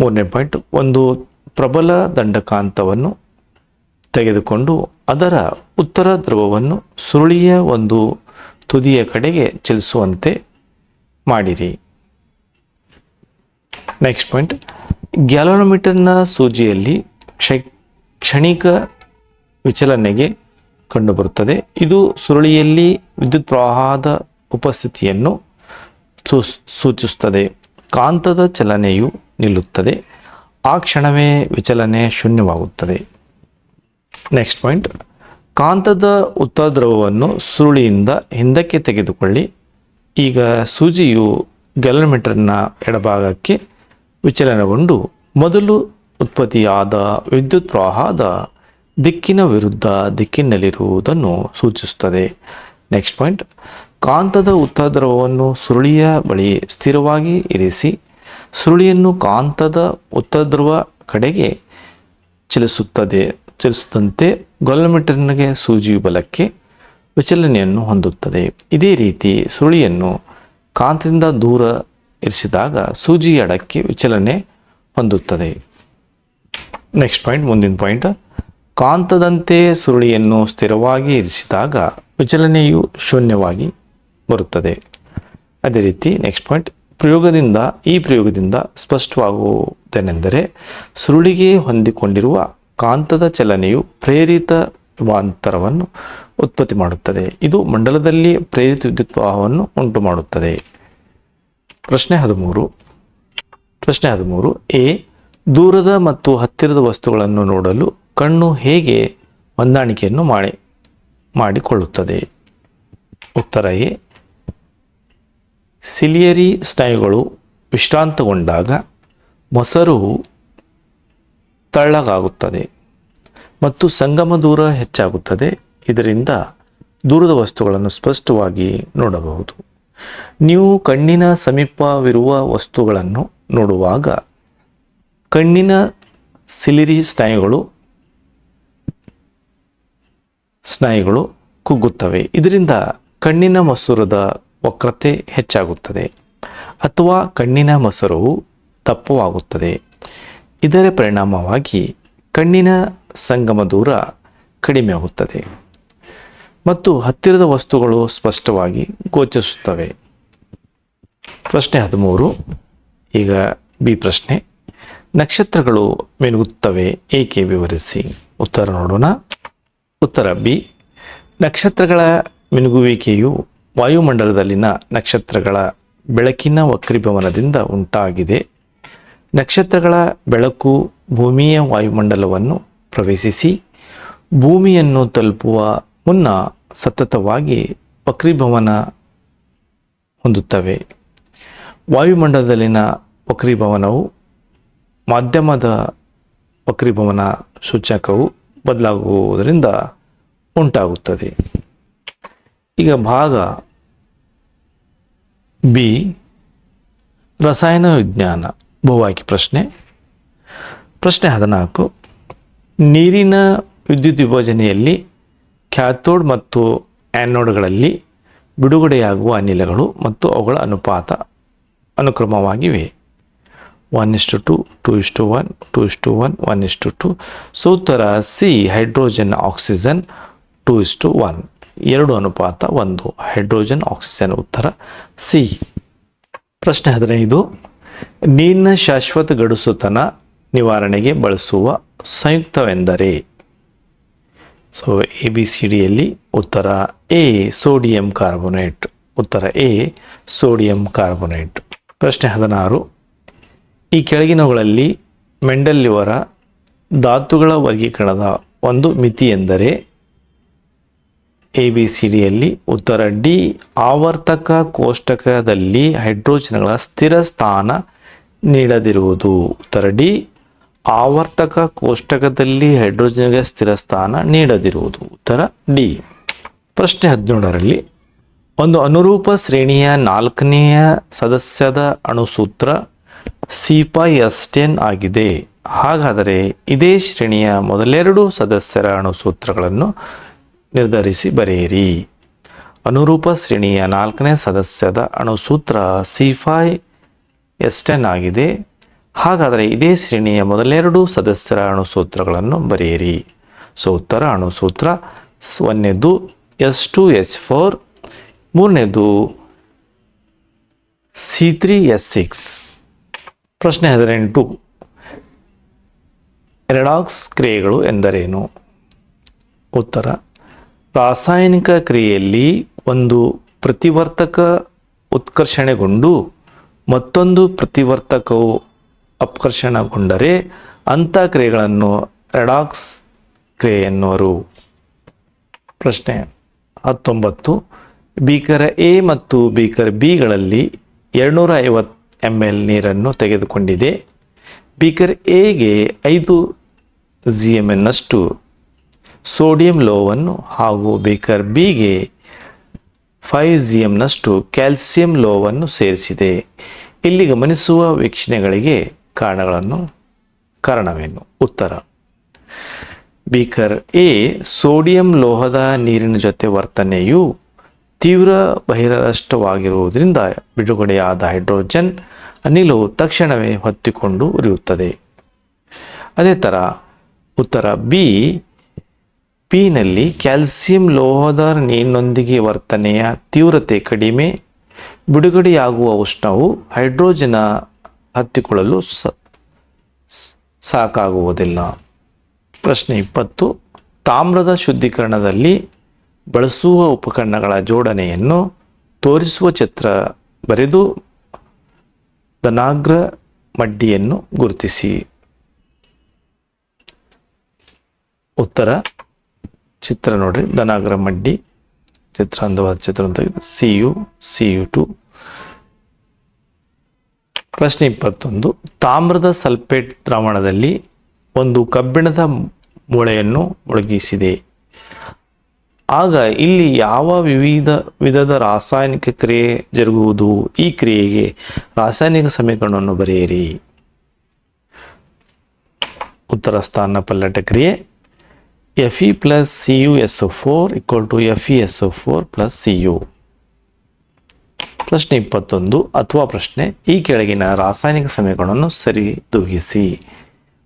3ನೇ ಪಾಯಿಂಟ್ ಒಂದು ಪ್ರಬಲ ದಂಡಕಾಂತವನ್ನು ತೆಗೆದುಕೊಂಡು ಅದರ ಉತ್ತರ ಧ್ರುವವನ್ನು ಸುರುಳಿಯ ಒಂದು ತುದಿಯ ಕಡೆಗೆ ಚಲಿಸುವಂತೆ ಮಾಡಿರಿ. ನೆಕ್ಸ್ಟ್ ಪಾಯಿಂಟ್ ಗ್ಯಾಲೋನೋಮೀಟರ್ನ ಸೂಜಿಯಲ್ಲಿ ಕ್ಷಣಿಕ ವಿಚಲನೆಗೆ ಕಂಡುಬರುತ್ತದೆ. ಇದು ಸುರುಳಿಯಲ್ಲಿ ವಿದ್ಯುತ್ ಪ್ರವಾಹದ ಉಪಸ್ಥಿತಿಯನ್ನು ಸೂಚಿಸುತ್ತದೆ. ಕಾಂತದ ಚಲನೆಯು ನಿಲ್ಲುತ್ತದೆ. ಆ ಕ್ಷಣವೇ ವಿಚಲನೆ ಶೂನ್ಯವಾಗುತ್ತದೆ. ನೆಕ್ಸ್ಟ್ ಪಾಯಿಂಟ್ ಕಾಂತದ ಉತ್ತರ ಧ್ರುವವನ್ನು ಸುರುಳಿಯಿಂದ ಹಿಂದಕ್ಕೆ ತೆಗೆದುಕೊಳ್ಳಿ. ಈಗ ಸೂಜಿಯು ಗ್ಯಾಲೋಮೀಟರ್ನ ಎಡಭಾಗಕ್ಕೆ ವಿಚಲನಗೊಂಡು ಮೊದಲು ಉತ್ಪತ್ತಿಯಾದ ವಿದ್ಯುತ್ ಪ್ರವಾಹದ ದಿಕ್ಕಿನ ವಿರುದ್ಧ ದಿಕ್ಕಿನಲ್ಲಿರುವುದನ್ನು ಸೂಚಿಸುತ್ತದೆ. ನೆಕ್ಸ್ಟ್ ಪಾಯಿಂಟ್ ಕಾಂತದ ಉತ್ತರ ಧ್ರುವವನ್ನು ಸುರುಳಿಯ ಬಳಿ ಸ್ಥಿರವಾಗಿ ಇರಿಸಿ ಸುರುಳಿಯನ್ನು ಕಾಂತದ ಉತ್ತರ ಧ್ರುವ ಕಡೆಗೆ ಚಲಿಸುತ್ತಂತೆ ಗ್ಯಾಲೋಮೀಟರ್ನಿಗೆ ಸೂಜಿಯು ಬಲಕ್ಕೆ ವಿಚಲನೆಯನ್ನು ಹೊಂದುತ್ತದೆ. ಇದೇ ರೀತಿ ಸುರುಳಿಯನ್ನು ಕಾಂತದಿಂದ ದೂರ ಇರಿಸಿದಾಗ ಸೂಜಿ ಎಡಕ್ಕೆ ವಿಚಲನೆ ಹೊಂದುತ್ತದೆ. ನೆಕ್ಸ್ಟ್ ಪಾಯಿಂಟ್ ಮುಂದಿನ ಪಾಯಿಂಟ್ ಕಾಂತದಂತೆ ಸುರುಳಿಯನ್ನು ಸ್ಥಿರವಾಗಿ ಇರಿಸಿದಾಗ ವಿಚಲನೆಯು ಶೂನ್ಯವಾಗಿ ಬರುತ್ತದೆ. ಅದೇ ರೀತಿ ನೆಕ್ಸ್ಟ್ ಪಾಯಿಂಟ್ ಈ ಪ್ರಯೋಗದಿಂದ ಸ್ಪಷ್ಟವಾಗುವುದೇನೆಂದರೆ ಸುರುಳಿಗೆ ಹೊಂದಿಕೊಂಡಿರುವ ಕಾಂತದ ಚಲನೆಯು ಪ್ರೇರಿತ ವಿಭವಾಂತರವನ್ನು ಉತ್ಪತ್ತಿ ಮಾಡುತ್ತದೆ. ಇದು ಮಂಡಲದಲ್ಲಿ ಪ್ರೇರಿತ ವಿದ್ಯುತ್ ಪ್ರವಾಹವನ್ನು ಉಂಟು ಮಾಡುತ್ತದೆ. ಪ್ರಶ್ನೆ 13 ಎ ದೂರದ ಮತ್ತು ಹತ್ತಿರದ ವಸ್ತುಗಳನ್ನು ನೋಡಲು ಕಣ್ಣು ಹೇಗೆ ಹೊಂದಾಣಿಕೆಯನ್ನು ಮಾಡಿಕೊಳ್ಳುತ್ತದೆ? ಉತ್ತರ ಎ ಸಿಲಿಯರಿ ಸ್ನಾಯುಗಳು ವಿಶ್ರಾಂತಗೊಂಡಾಗ ಮೊಸರು ತಳ್ಳಗಾಗುತ್ತದೆ ಮತ್ತು ಸಂಗಮ ದೂರ ಹೆಚ್ಚಾಗುತ್ತದೆ. ಇದರಿಂದ ದೂರದ ವಸ್ತುಗಳನ್ನು ಸ್ಪಷ್ಟವಾಗಿ ನೋಡಬಹುದು. ನೀವು ಕಣ್ಣಿನ ಸಮೀಪವಿರುವ ವಸ್ತುಗಳನ್ನು ನೋಡುವಾಗ ಕಣ್ಣಿನ ಸಿಲಿಯರಿ ಸ್ನಾಯುಗಳು ಕುಗ್ಗುತ್ತವೆ. ಇದರಿಂದ ಕಣ್ಣಿನ ಮಸೂರದ ವಕ್ರತೆ ಹೆಚ್ಚಾಗುತ್ತದೆ ಅಥವಾ ಕಣ್ಣಿನ ಮಸೂರವು ದಪ್ಪವಾಗುತ್ತದೆ. ಇದರ ಪರಿಣಾಮವಾಗಿ ಕಣ್ಣಿನ ಸಂಗಮ ದೂರ ಕಡಿಮೆಯಾಗುತ್ತದೆ ಮತ್ತು ಹತ್ತಿರದ ವಸ್ತುಗಳು ಸ್ಪಷ್ಟವಾಗಿ ಗೋಚರಿಸುತ್ತವೆ. ಪ್ರಶ್ನೆ 13 ಈಗ ಬಿ ಪ್ರಶ್ನೆ ನಕ್ಷತ್ರಗಳು ಮಿನುಗುತ್ತವೆ ಏಕೆ ವಿವರಿಸಿ. ಉತ್ತರ ನೋಡೋಣ. ಉತ್ತರ ಬಿ ನಕ್ಷತ್ರಗಳ ಮಿನುಗುವಿಕೆಯು ವಾಯುಮಂಡಲದಲ್ಲಿನ ನಕ್ಷತ್ರಗಳ ಬೆಳಕಿನ ವಕ್ರೀಭವನದಿಂದ ಉಂಟಾಗಿದೆ. ನಕ್ಷತ್ರಗಳ ಬೆಳಕು ಭೂಮಿಯ ವಾಯುಮಂಡಲವನ್ನು ಪ್ರವೇಶಿಸಿ ಭೂಮಿಯನ್ನು ತಲುಪುವ ಮುನ್ನ ಸತತವಾಗಿ ವಕ್ರೀಭವನ ಹೊಂದುತ್ತವೆ. ವಾಯುಮಂಡಲದಲ್ಲಿನ ವಕ್ರೀಭವನವು ಮಾಧ್ಯಮದ ವಕ್ರೀಭವನ ಸೂಚಕವು ಬದಲಾಗುವುದರಿಂದ ಉಂಟಾಗುತ್ತದೆ. ಈಗ ಭಾಗ ಬಿ ರಸಾಯನ ವಿಜ್ಞಾನ ಬಹುಆಯ್ಕೆ ಪ್ರಶ್ನೆ. ಪ್ರಶ್ನೆ 14. ನೀರಿನ ವಿದ್ಯುತ್ ವಿಭಜನೆಯಲ್ಲಿ ಕ್ಯಾಥೋಡ್ ಮತ್ತು ಆ್ಯನೋಡ್ಗಳಲ್ಲಿ ಬಿಡುಗಡೆಯಾಗುವ ಅನಿಲಗಳು ಮತ್ತು ಅವುಗಳ ಅನುಪಾತ ಅನುಕ್ರಮವಾಗಿವೆ 1:2, 2:1, 2:1, 1:2. ಸೊ ಉತ್ತರ C hydrogen oxygen 2:1, 2:1. Hydrogen oxygen ಉತ್ತರ ಸಿ. ಪ್ರಶ್ನೆ 15. ನೀರಿನ ಶಾಶ್ವತ ಗಡುಸುತನ ನಿವಾರಣೆಗೆ ಬಳಸುವ ಸಂಯುಕ್ತವೆಂದರೆ? ಸೊ ABCDಯಲ್ಲಿ ಉತ್ತರ ಎ ಸೋಡಿಯಂ ಕಾರ್ಬೋನೇಟ್. ಉತ್ತರ ಎ ಸೋಡಿಯಂ ಕಾರ್ಬೋನೇಟ್. ಪ್ರಶ್ನೆ 16. ಈ ಕೆಳಗಿನವುಗಳಲ್ಲಿ ಮೆಂಡೆಲ್ ಇವರ ಧಾತುಗಳ ವರ್ಗೀಕರಣದ ಒಂದು ಮಿತಿ ಎಂದರೆ? ABCDಯಲ್ಲಿ ಉತ್ತರ ಡಿ ಆವರ್ತಕ ಕೋಷ್ಟಕದಲ್ಲಿ ಹೈಡ್ರೋಜನ್ಗಳ ಸ್ಥಿರ ಸ್ಥಾನ ನೀಡದಿರುವುದು. ಉತ್ತರ ಡಿ ಆವರ್ತಕ ಕೋಷ್ಟಕದಲ್ಲಿ ಹೈಡ್ರೋಜನ್ಗೆ ಸ್ಥಿರ ಸ್ಥಾನ ನೀಡದಿರುವುದು. ಉತ್ತರ ಡಿ. ಪ್ರಶ್ನೆ 17ರಲ್ಲಿ ಒಂದು ಅನುರೂಪ ಶ್ರೇಣಿಯ 4ನೆಯ ಸದಸ್ಯದ ಅಣುಸೂತ್ರ C5H10 ಆಗಿದೆ. ಹಾಗಾದರೆ ಇದೇ ಶ್ರೇಣಿಯ ಮೊದಲೆರಡು ಸದಸ್ಯರ ಅಣುಸೂತ್ರಗಳನ್ನು ನಿರ್ಧರಿಸಿ ಬರೆಯಿರಿ. ಅನುರೂಪ ಶ್ರೇಣಿಯ 4ನೇ ಸದಸ್ಯದ ಅಣುಸೂತ್ರ C5H10 ಆಗಿದೆ. ಹಾಗಾದರೆ ಇದೇ ಶ್ರೇಣಿಯ ಮೊದಲೆರಡು ಸದಸ್ಯರ ಅಣುಸೂತ್ರಗಳನ್ನು ಬರೆಯಿರಿ. ಸೊ ಉತ್ತರ ಅಣುಸೂತ್ರ 1ನೇದು S2H4, 3ನೇದು C3H6. ಪ್ರಶ್ನೆ 18. ರೆಡಾಕ್ಸ್ ಕ್ರಿಯೆಗಳು ಎಂದರೇನು? ಉತ್ತರ ರಾಸಾಯನಿಕ ಕ್ರಿಯೆಯಲ್ಲಿ ಒಂದು ಪ್ರತಿವರ್ತಕ ಉತ್ಕರ್ಷಣೆಗೊಂಡು ಮತ್ತೊಂದು ಪ್ರತಿವರ್ತಕವು ಅಪಕರ್ಷಣಗೊಂಡರೆ ಅಂಥ ಕ್ರಿಯೆಗಳನ್ನು ರೆಡಾಕ್ಸ್ ಕ್ರಿಯೆ ಎನ್ನುವರು. ಪ್ರಶ್ನೆ 19. ಬೀಕರ್ ಎ ಮತ್ತು ಬೀಕರ್ ಬಿಗಳಲ್ಲಿ 250 ml ನೀರನ್ನು ತೆಗೆದುಕೊಂಡಿದೆ. ಬೀಕರ್ ಎಗೆ 5 gmnಷ್ಟು ಸೋಡಿಯಂ ಲೋಹವನ್ನು ಹಾಗೂ ಬೀಕರ್ ಬಿಗೆ 5 gmನಷ್ಟು ಕ್ಯಾಲ್ಸಿಯಂ ಲೋಹವನ್ನು ಸೇರಿಸಿದೆ. ಇಲ್ಲಿ ಗಮನಿಸುವ ವೀಕ್ಷಣೆಗಳಿಗೆ ಕಾರಣವೇನು? ಉತ್ತರ ಬೀಕರ್ ಎ ಸೋಡಿಯಂ ಲೋಹದ ನೀರಿನ ಜೊತೆ ವರ್ತನೆಯು ತೀವ್ರ ಬಹಿರಂಗವಾಗಿರುವುದರಿಂದ ಬಿಡುಗಡೆಯಾದ ಹೈಡ್ರೋಜನ್ ಅನಿಲವು ತಕ್ಷಣವೇ ಹೊತ್ತಿಕೊಂಡು ಉರಿಯುತ್ತದೆ. ಅದೇ ಥರ ಉತ್ತರ ಪಿನಲ್ಲಿ ಕ್ಯಾಲ್ಸಿಯಂ ಲೋಹದ ನೀರಿನೊಂದಿಗೆ ವರ್ತನೆಯ ತೀವ್ರತೆ ಕಡಿಮೆ, ಬಿಡುಗಡೆಯಾಗುವ ಉಷ್ಣವು ಹೈಡ್ರೋಜನ್ ಹತ್ತಿಕೊಳ್ಳಲು ಸಾಕಾಗುವುದಿಲ್ಲ. ಪ್ರಶ್ನೆ 20. ತಾಮ್ರದ ಶುದ್ಧೀಕರಣದಲ್ಲಿ ಬಳಸುವ ಉಪಕರಣಗಳ ಜೋಡಣೆಯನ್ನು ತೋರಿಸುವ ಚಿತ್ರ ಬರೆದು ಧನಾಗ್ರ ಮಡ್ಡಿಯನ್ನು ಗುರುತಿಸಿ. ಉತ್ತರ ಚಿತ್ರ ನೋಡ್ರಿ, ಧನಾಗ್ರ ಮಡ್ಡಿ ಚಿತ್ರ ಅಂದವಾದ ಚಿತ್ರ ಅಂತ CU2. ಪ್ರಶ್ನೆ 21. ತಾಮ್ರದ ಸಲ್ಫೇಟ್ ದ್ರಾವಣದಲ್ಲಿ ಒಂದು ಕಬ್ಬಿಣದ ಮೂಳೆಯನ್ನು ಮುಳುಗಿಸಿದೆ. ಆಗ ಇಲ್ಲಿ ಯಾವ ವಿಧದ ರಾಸಾಯನಿಕ ಕ್ರಿಯೆ ಜರುಗುವುದು? ಈ ಕ್ರಿಯೆಗೆ ರಾಸಾಯನಿಕ ಸಮೀಕರಣವನ್ನು ಬರೆಯಿರಿ. ಉತ್ತರ ಸ್ಥಾನ ಪಲ್ಲಟ ಕ್ರಿಯೆ Fe + CuSO4 = FeSO4 + Cu. ಪ್ರಶ್ನೆ 21 ಅಥವಾ ಪ್ರಶ್ನೆ ಈ ಕೆಳಗಿನ ರಾಸಾಯನಿಕ ಸಮೀಕರಣವನ್ನು ಸರಿದೂಗಿಸಿ.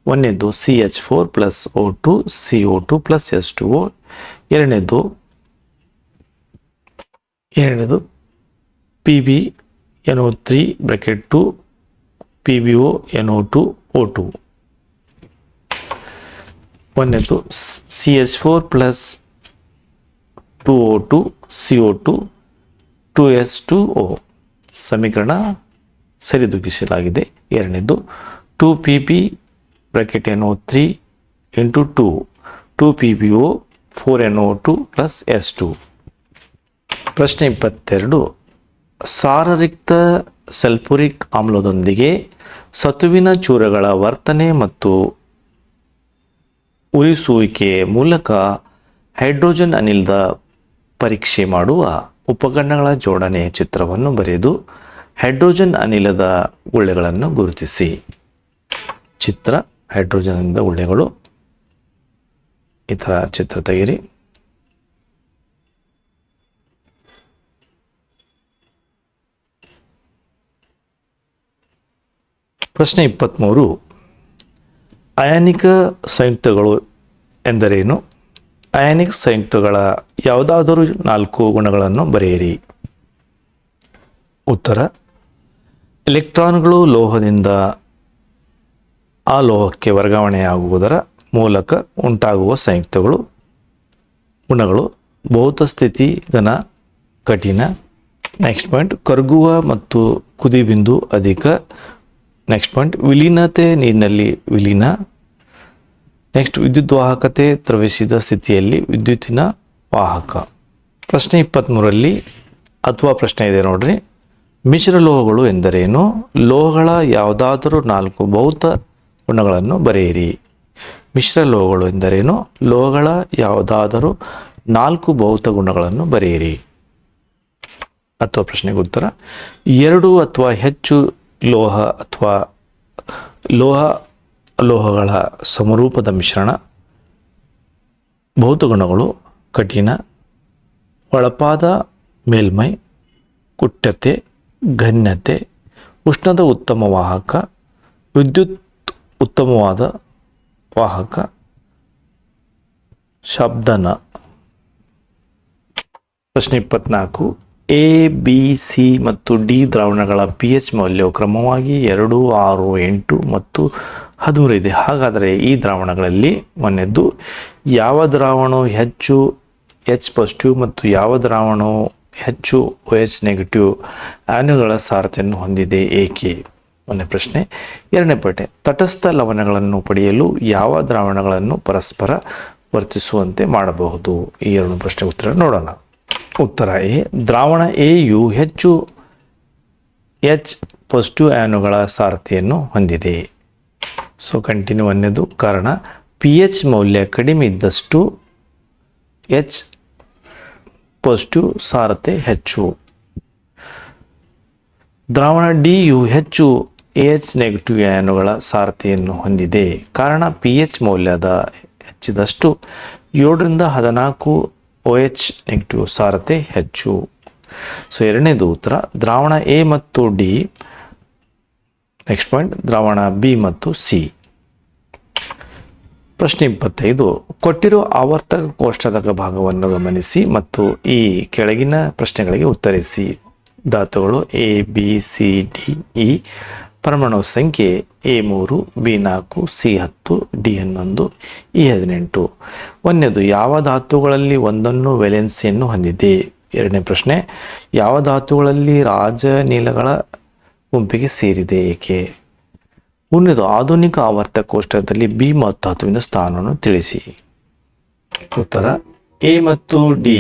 1ನೇದು CH4 + O2 CO2 + H2O. 2ನೇದು PbNO3 (2) PbONO2 O2. 1ನೇದು CH4 + 2O2 CO2 2H2O. ಸಮೀಕರಣ ಸರಿದೂಗಿಸಲಾಗಿದೆ. 2ನೇದು 2PbNO3 × 2 2PbO 4NO2 + S2. ಪ್ರಶ್ನೆ 22. ಸಾರರಿಕ್ತ ಸಲ್ಫ್ಯೂರಿಕ್ ಆಮ್ಲದೊಂದಿಗೆ ಸತುವಿನ ಚೂರುಗಳ ವರ್ತನೆ ಮತ್ತು ಉರಿಸುವಿಕೆಯ ಮೂಲಕ ಹೈಡ್ರೋಜನ್ ಅನಿಲದ ಪರೀಕ್ಷೆ ಮಾಡುವ ಉಪಕರಣಗಳ ಜೋಡಣೆಯ ಚಿತ್ರವನ್ನು ಬರೆದು ಹೈಡ್ರೋಜನ್ ಅನಿಲದ ಗುಳ್ಳೆಗಳನ್ನು ಗುರುತಿಸಿ. ಚಿತ್ರ ಹೈಡ್ರೋಜನ್ ಅನಿಲದ ಗುಳ್ಳೆಗಳು ಈ ಥರ ಚಿತ್ರ ತೆಗೆಯಿರಿ. ಪ್ರಶ್ನೆ 23. ಅಯಾನಿಕ ಸಂಯುಕ್ತಗಳು ಎಂದರೇನು? ಅಯಾನಿಕ್ ಸಂಯುಕ್ತಗಳ ಯಾವುದಾದರೂ 4 ಗುಣಗಳನ್ನು ಬರೆಯಿರಿ. ಉತ್ತರ: ಎಲೆಕ್ಟ್ರಾನ್ಗಳು ಲೋಹದಿಂದ ಆ ಲೋಹಕ್ಕೆ ವರ್ಗಾವಣೆಯಾಗುವುದರ ಮೂಲಕ ಉಂಟಾಗುವ ಸಂಯುಕ್ತಗಳು ಗುಣಗಳು. ಭೌತ ಸ್ಥಿತಿ ಘನ, ಕಠಿಣ. ನೆಕ್ಸ್ಟ್ ಪಾಯಿಂಟ್ ಕರಗುವ ಮತ್ತು ಕುದಿಬಿಂದು ಅಧಿಕ. ನೆಕ್ಸ್ಟ್ ಪಾಯಿಂಟ್ ವಿಲೀನತೆ ನೀರಿನಲ್ಲಿ ವಿಲೀನ. ನೆಕ್ಸ್ಟ್ ವಿದ್ಯುತ್ ವಾಹಕತೆ ದ್ರವಿಸಿದ ಸ್ಥಿತಿಯಲ್ಲಿ ವಿದ್ಯುತ್ತಿನ ವಾಹಕ. ಪ್ರಶ್ನೆ 23ರಲ್ಲಿ ಅಥವಾ ಪ್ರಶ್ನೆ ಇದೆ ನೋಡ್ರಿ. ಮಿಶ್ರಲೋಹಗಳು ಎಂದರೇನು? ಲೋಹಗಳ ಯಾವುದಾದರೂ 4 ಭೌತ ಗುಣಗಳನ್ನು ಬರೆಯಿರಿ. ಮಿಶ್ರಲೋಹಗಳು ಎಂದರೇನು? ಲೋಹಗಳ ಯಾವುದಾದರೂ 4 ಭೌತ ಗುಣಗಳನ್ನು ಬರೆಯಿರಿ. ಅಥವಾ ಪ್ರಶ್ನೆಗೆ ಉತ್ತರ: 2 ಅಥವಾ ಹೆಚ್ಚು ಲೋಹ ಅಥವಾ ಲೋಹಗಳ ಸಮರೂಪದ ಮಿಶ್ರಣ. ಭೌತ ಗುಣಗಳು: ಕಠಿಣ, ಒಳಪಾದ ಮೇಲ್ಮೈ, ಕುಟ್ಯತೆ, ಘನ್ಯತೆ, ಉಷ್ಣದ ಉತ್ತಮ ವಾಹಕ, ವಿದ್ಯುತ್ ಉತ್ತಮವಾದ ವಾಹಕ, ಶಬ್ದನ. ಪ್ರಶ್ನೆ 24. ಎ, ಬಿ, ಸಿ ಮತ್ತು ಡಿ ದ್ರಾವಣಗಳ pH ಮೌಲ್ಯವು ಕ್ರಮವಾಗಿ 2, 6, 8 ಮತ್ತು 13 ಇದೆ. ಹಾಗಾದರೆ ಈ ದ್ರಾವಣಗಳಲ್ಲಿ ಒಂದನೇದ್ದು ಯಾವ ದ್ರಾವಣವು ಹೆಚ್ಚು H ಪಾಸಿಟಿವ್ ಮತ್ತು ಯಾವ ದ್ರಾವಣವು ಹೆಚ್ಚು OH ನೆಗೆಟಿವ್ ಅಯಾನುಗಳ ಸಾರಥ್ಯವನ್ನು ಹೊಂದಿದೆ, ಏಕೆ? ಒಂದನೇ ಪ್ರಶ್ನೆ. ಎರಡನೇ ಪ್ರಶ್ನೆ, ತಟಸ್ಥ ಲವಣಗಳನ್ನು ಪಡೆಯಲು ಯಾವ ದ್ರಾವಣಗಳನ್ನು ಪರಸ್ಪರ ವರ್ತಿಸುವಂತೆ ಮಾಡಬಹುದು? ಈ 2 ಪ್ರಶ್ನೆ ಉತ್ತರ ನೋಡೋಣ. ಉತ್ತರ ಎ. ದ್ರಾವಣ ಎಯು ಹೆಚ್ಚು H ಪಾಸಿಟಿವ್ ಅಯಾನುಗಳ ಸಾರಥ್ಯವನ್ನು ಹೊಂದಿದೆ. So continue. ಒಂದನೇದು ಕಾರಣ pH ಮೌಲ್ಯ ಕಡಿಮೆ ಇದ್ದಷ್ಟು H ಪಾಸಿಟಿವ್ ಸಾರಥ್ಯ ಹೆಚ್ಚು. ದ್ರಾವಣ ಡಿಯು ಹೆಚ್ಚು AH ನೆಗೆಟಿವ್ ಅಯಾನುಗಳ ಸಾರಥ್ಯವನ್ನು ಹೊಂದಿದೆ. ಕಾರಣ pH ಮೌಲ್ಯದ ಹೆಚ್ಚಿದಷ್ಟು 7 ರಿಂದ 14 OH ನೆಗೆಟಿವ್ ಸಾರಥ್ಯ ಹೆಚ್ಚು. ಸೊ ಎರಡನೇದು ಉತ್ತರ ದ್ರಾವಣ ಎ ಮತ್ತು ಡಿ. ನೆಕ್ಸ್ಟ್ ಪಾಯಿಂಟ್ ದ್ರಾವಣ ಬಿ ಮತ್ತು ಸಿ. ಪ್ರಶ್ನೆ 25. ಕೊಟ್ಟಿರುವ ಆವರ್ತಕ ಕೋಷ್ಟಕದ ಭಾಗವನ್ನು ಗಮನಿಸಿ ಮತ್ತು ಈ ಕೆಳಗಿನ ಪ್ರಶ್ನೆಗಳಿಗೆ ಉತ್ತರಿಸಿ. ಧಾತುಗಳು A, B, C, D, E. ಪರಮಾಣು ಸಂಖ್ಯೆ A3, B4, C10, D11, E18. ಒಂದನೇದು ಯಾವ ಧಾತುಗಳಲ್ಲಿ ಒಂದನ್ನು ವೇಲೆನ್ಸಿಯನ್ನು ಹೊಂದಿದೆ? ಎರಡನೇ ಪ್ರಶ್ನೆ, ಯಾವ ಧಾತುಗಳಲ್ಲಿ ರಾಜನೀಲಗಳ ಗುಂಪಿಗೆ ಸೇರಿದೆ, ಏಕೆ? ಮೂರನೇದು ಆಧುನಿಕ ಆವರ್ತಕ ಕೋಷ್ಟಕದಲ್ಲಿ ಬಿ ಮತ್ತು ಧಾತುವಿನ ಸ್ಥಾನವನ್ನು ತಿಳಿಸಿ. ಉತ್ತರ ಎ ಮತ್ತು ಡಿ.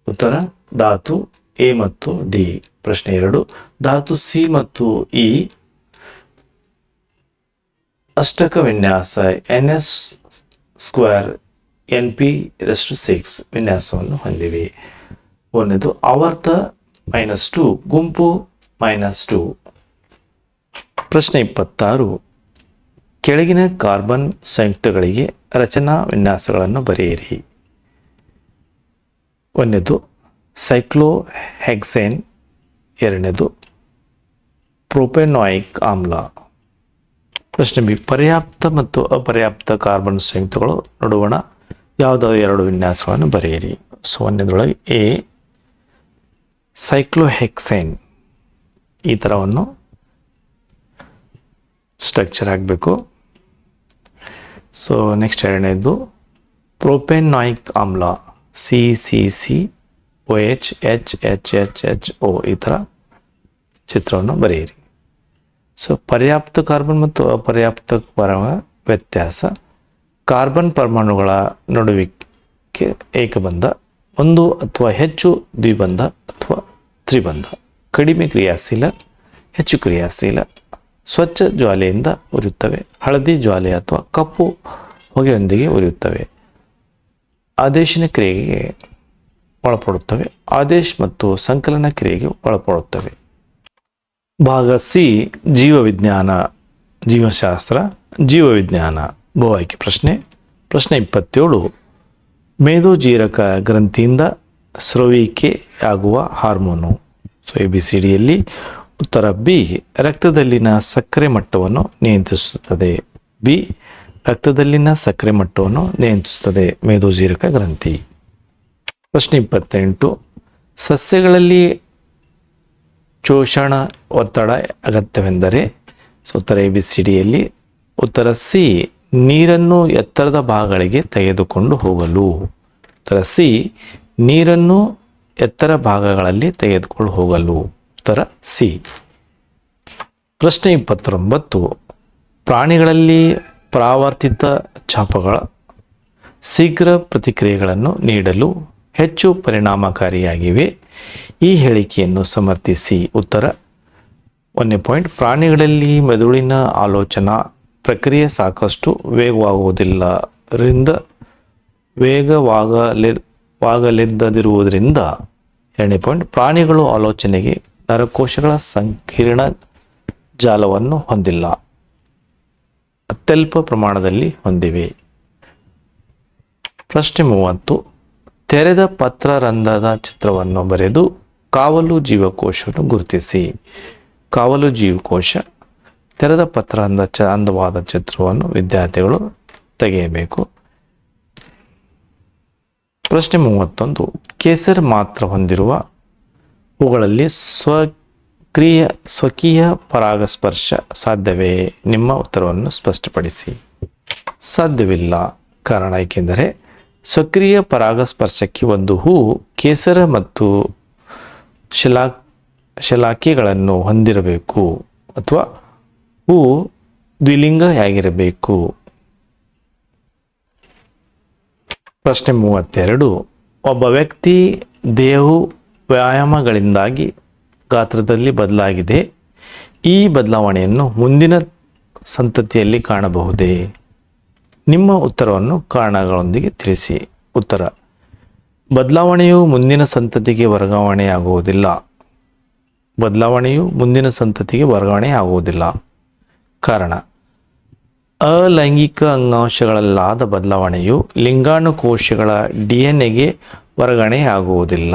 ಉತ್ತರ ಧಾತು ಎ ಮತ್ತು ಡಿ. ಪ್ರಶ್ನೆ 2, ಧಾತು ಸಿ ಮತ್ತು ಇ ಅಷ್ಟಕ ವಿನ್ಯಾಸ NS² Np⁶ ವಿನ್ಯಾಸವನ್ನು ಹೊಂದಿವೆ. ಒಂದನೇದು ಆವರ್ತ -2, ಗುಂಪು -2. ಪ್ರಶ್ನೆ 26, ಕೆಳಗಿನ ಕಾರ್ಬನ್ ಸಂಯುಕ್ತಗಳಿಗೆ ರಚನಾ ವಿನ್ಯಾಸಗಳನ್ನು ಬರೆಯಿರಿ. ಒಂದನೇದು ಸೈಕ್ಲೋಹೆಕ್ಸೇನ್, ಎರಡನೇದು ಪ್ರೊಪೆನಾಯಿಕ್ ಆಮ್ಲ. ಪ್ರಶ್ನೆ ಬಿ, ಪರ್ಯಾಪ್ತ ಮತ್ತು ಅಪರ್ಯಾಪ್ತ ಕಾರ್ಬನ್ ಸಂಯುಕ್ತಗಳು ನಡುವಣ ಯಾವುದಾದ್ರು 2 ವಿನ್ಯಾಸಗಳನ್ನು ಬರೆಯಿರಿ. ಸೊ ಒಂದನೇದ್ರೊಳಗೆ ಎ ಸೈಕ್ಲೋಹೆಕ್ಸೇನ್ ಈ ಥರವನ್ನು ಸ್ಟ್ರಕ್ಚರ್ ಆಗಬೇಕು. ಸೊ ನೆಕ್ಸ್ಟ್ ಎರಡನೇದು ಪ್ರೊಪೆನಾಯಿಕ್ ಆಮ್ಲ CCCOHHHHO ಈ ಥರ ಚಿತ್ರವನ್ನು ಬರೆಯಿರಿ. ಸೊ ಪರ್ಯಾಪ್ತ ಕಾರ್ಬನ್ ಮತ್ತು ಅಪರ್ಯಾಪ್ತ ವ್ಯತ್ಯಾಸ: ಕಾರ್ಬನ್ ಪರಮಾಣುಗಳ ನಡುವಿಕೆ ಏಕಬಂಧ, ಒಂದು ಅಥವಾ ಹೆಚ್ಚು ದ್ವಿಬಂಧ ಅಥವಾ ತ್ರಿಬಂಧ, ಕಡಿಮೆ ಕ್ರಿಯಾಶೀಲ, ಹೆಚ್ಚು ಕ್ರಿಯಾಶೀಲ, ಸ್ವಚ್ಛ ಜ್ವಾಲೆಯಿಂದ ಉರಿಯುತ್ತವೆ, ಹಳದಿ ಜ್ವಾಲೆ ಅಥವಾ ಕಪ್ಪು ಹೊಗೆಯೊಂದಿಗೆ ಉರಿಯುತ್ತವೆ. ಆದೇಶನ ಕ್ರಿಯೆಗೆ ಒಳಪಡುತ್ತವೆ. ಆದೇಶ ಮತ್ತು ಸಂಕಲನ ಕ್ರಿಯೆಗೆ ಒಳಪಡುತ್ತವೆ. ಭಾಗ ಸಿ ಜೀವವಿಜ್ಞಾನ, ಜೀವಶಾಸ್ತ್ರ, ಜೀವವಿಜ್ಞಾನ. ಬಹು ಆಯ್ಕೆ ಪ್ರಶ್ನೆ. ಪ್ರಶ್ನೆ 27. ಮೇದೋಜೀರಕ ಗ್ರಂಥಿಯಿಂದ ಸ್ರವಿಕೆಯಾಗುವ ಹಾರ್ಮೋನು. ಸೊ ABCDಯಲ್ಲಿ ಉತ್ತರ ಬಿ, ರಕ್ತದಲ್ಲಿನ ಸಕ್ಕರೆ ಮಟ್ಟವನ್ನು ನಿಯಂತ್ರಿಸುತ್ತದೆ. ಬಿ, ರಕ್ತದಲ್ಲಿನ ಸಕ್ಕರೆ ಮಟ್ಟವನ್ನು ನಿಯಂತ್ರಿಸುತ್ತದೆ ಮೇದೋಜೀರಕ ಗ್ರಂಥಿ. ಪ್ರಶ್ನೆ 28. ಸಸ್ಯಗಳಲ್ಲಿ ಶೋಷಣ ಒತ್ತಡ ಅಗತ್ಯವೆಂದರೆ. ಸೊ ಉತ್ತರ ABCDಯಲ್ಲಿ ಉತ್ತರ ಸಿ, ನೀರನ್ನು ಎತ್ತರದ ಭಾಗಗಳಿಗೆ ತೆಗೆದುಕೊಂಡು ಹೋಗಲು. ಉತ್ತರ ಸಿ, ನೀರನ್ನು ಎತ್ತರ ಭಾಗಗಳಲ್ಲಿ ತೆಗೆದುಕೊಂಡು ಹೋಗಲು. ಉತ್ತರ ಸಿ. ಪ್ರಶ್ನೆ 29. ಪ್ರಾಣಿಗಳಲ್ಲಿ ಪ್ರಾವರ್ತಿತ ಚಾಪಗಳ ಶೀಘ್ರ ಪ್ರತಿಕ್ರಿಯೆಗಳನ್ನು ನೀಡಲು ಹೆಚ್ಚು ಪರಿಣಾಮಕಾರಿಯಾಗಿವೆ. ಈ ಹೇಳಿಕೆಯನ್ನು ಸಮರ್ಥಿಸಿ. ಉತ್ತರ 1ನೇ ಪಾಯಿಂಟ್, ಪ್ರಾಣಿಗಳಲ್ಲಿ ಮೆದುಳಿನ ಆಲೋಚನಾ ಪ್ರಕ್ರಿಯೆ ಸಾಕಷ್ಟು ವೇಗವಾಗಲಿದ್ದದಿರುವುದರಿಂದ. 2ನೇ ಪಾಯಿಂಟ್, ಪ್ರಾಣಿಗಳು ಆಲೋಚನೆಗೆ ನರಕೋಶಗಳ ಸಂಕೀರ್ಣ ಜಾಲವನ್ನು ಹೊಂದಿಲ್ಲ, ಅತ್ಯಲ್ಪ ಪ್ರಮಾಣದಲ್ಲಿ ಹೊಂದಿವೆ. ಪ್ರಶ್ನೆ 30. ತೆರೆದ ಪತ್ರರಂಧ್ರದ ಚಿತ್ರವನ್ನು ಬರೆದು ಕಾವಲು ಜೀವಕೋಶವನ್ನು ಗುರುತಿಸಿ. ಕಾವಲು ಜೀವಕೋಶ, ತೆರೆದ ಪತ್ರರಂಧ್ರ ಅಂದವಾದ ಚಿತ್ರವನ್ನು ವಿದ್ಯಾರ್ಥಿಗಳು ತೆಗೆಯಬೇಕು. ಪ್ರಶ್ನೆ 31. ಕೇಸರ್ ಮಾತ್ರ ಹೊಂದಿರುವ ಹೂಗಳಲ್ಲಿ ಸ್ವಕೀಯ ಪರಾಗಸ್ಪರ್ಶ ಸಾಧ್ಯವೇ? ನಿಮ್ಮ ಉತ್ತರವನ್ನು ಸ್ಪಷ್ಟಪಡಿಸಿ. ಸಾಧ್ಯವಿಲ್ಲ. ಕಾರಣ ಏಕೆಂದರೆ ಸ್ವಕ್ರಿಯ ಪರಾಗಸ್ಪರ್ಶಕ್ಕೆ ಒಂದು ಹೂ ಕೇಸರ ಮತ್ತು ಶಲಾಕೆಗಳನ್ನು ಹೊಂದಿರಬೇಕು ಅಥವಾ ಹೂ ದ್ವಿಲಿಂಗಿಯಾಗಿರಬೇಕು. ಪ್ರಶ್ನೆ 32. ಒಬ್ಬ ವ್ಯಕ್ತಿ ದೇಹವು ವ್ಯಾಯಾಮಗಳಿಂದಾಗಿ ಗಾತ್ರದಲ್ಲಿ ಬದಲಾಗಿದೆ. ಈ ಬದಲಾವಣೆಯನ್ನು ಮುಂದಿನ ಸಂತತಿಯಲ್ಲಿ ಕಾಣಬಹುದೇ? ನಿಮ್ಮ ಉತ್ತರವನ್ನು ಕಾರಣಗಳೊಂದಿಗೆ ತಿಳಿಸಿ. ಉತ್ತರ, ಬದಲಾವಣೆಯು ಮುಂದಿನ ಸಂತತಿಗೆ ವರ್ಗಾವಣೆಯಾಗುವುದಿಲ್ಲ. ಬದಲಾವಣೆಯು ಮುಂದಿನ ಸಂತತಿಗೆ ವರ್ಗಾವಣೆಯಾಗುವುದಿಲ್ಲ. ಕಾರಣ, ಅಲೈಂಗಿಕ ಅಂಗಾಂಶಗಳಲ್ಲಾದ ಬದಲಾವಣೆಯು ಲಿಂಗಾಣುಕೋಶಗಳ DNA ವರ್ಗಾವಣೆಯಾಗುವುದಿಲ್ಲ.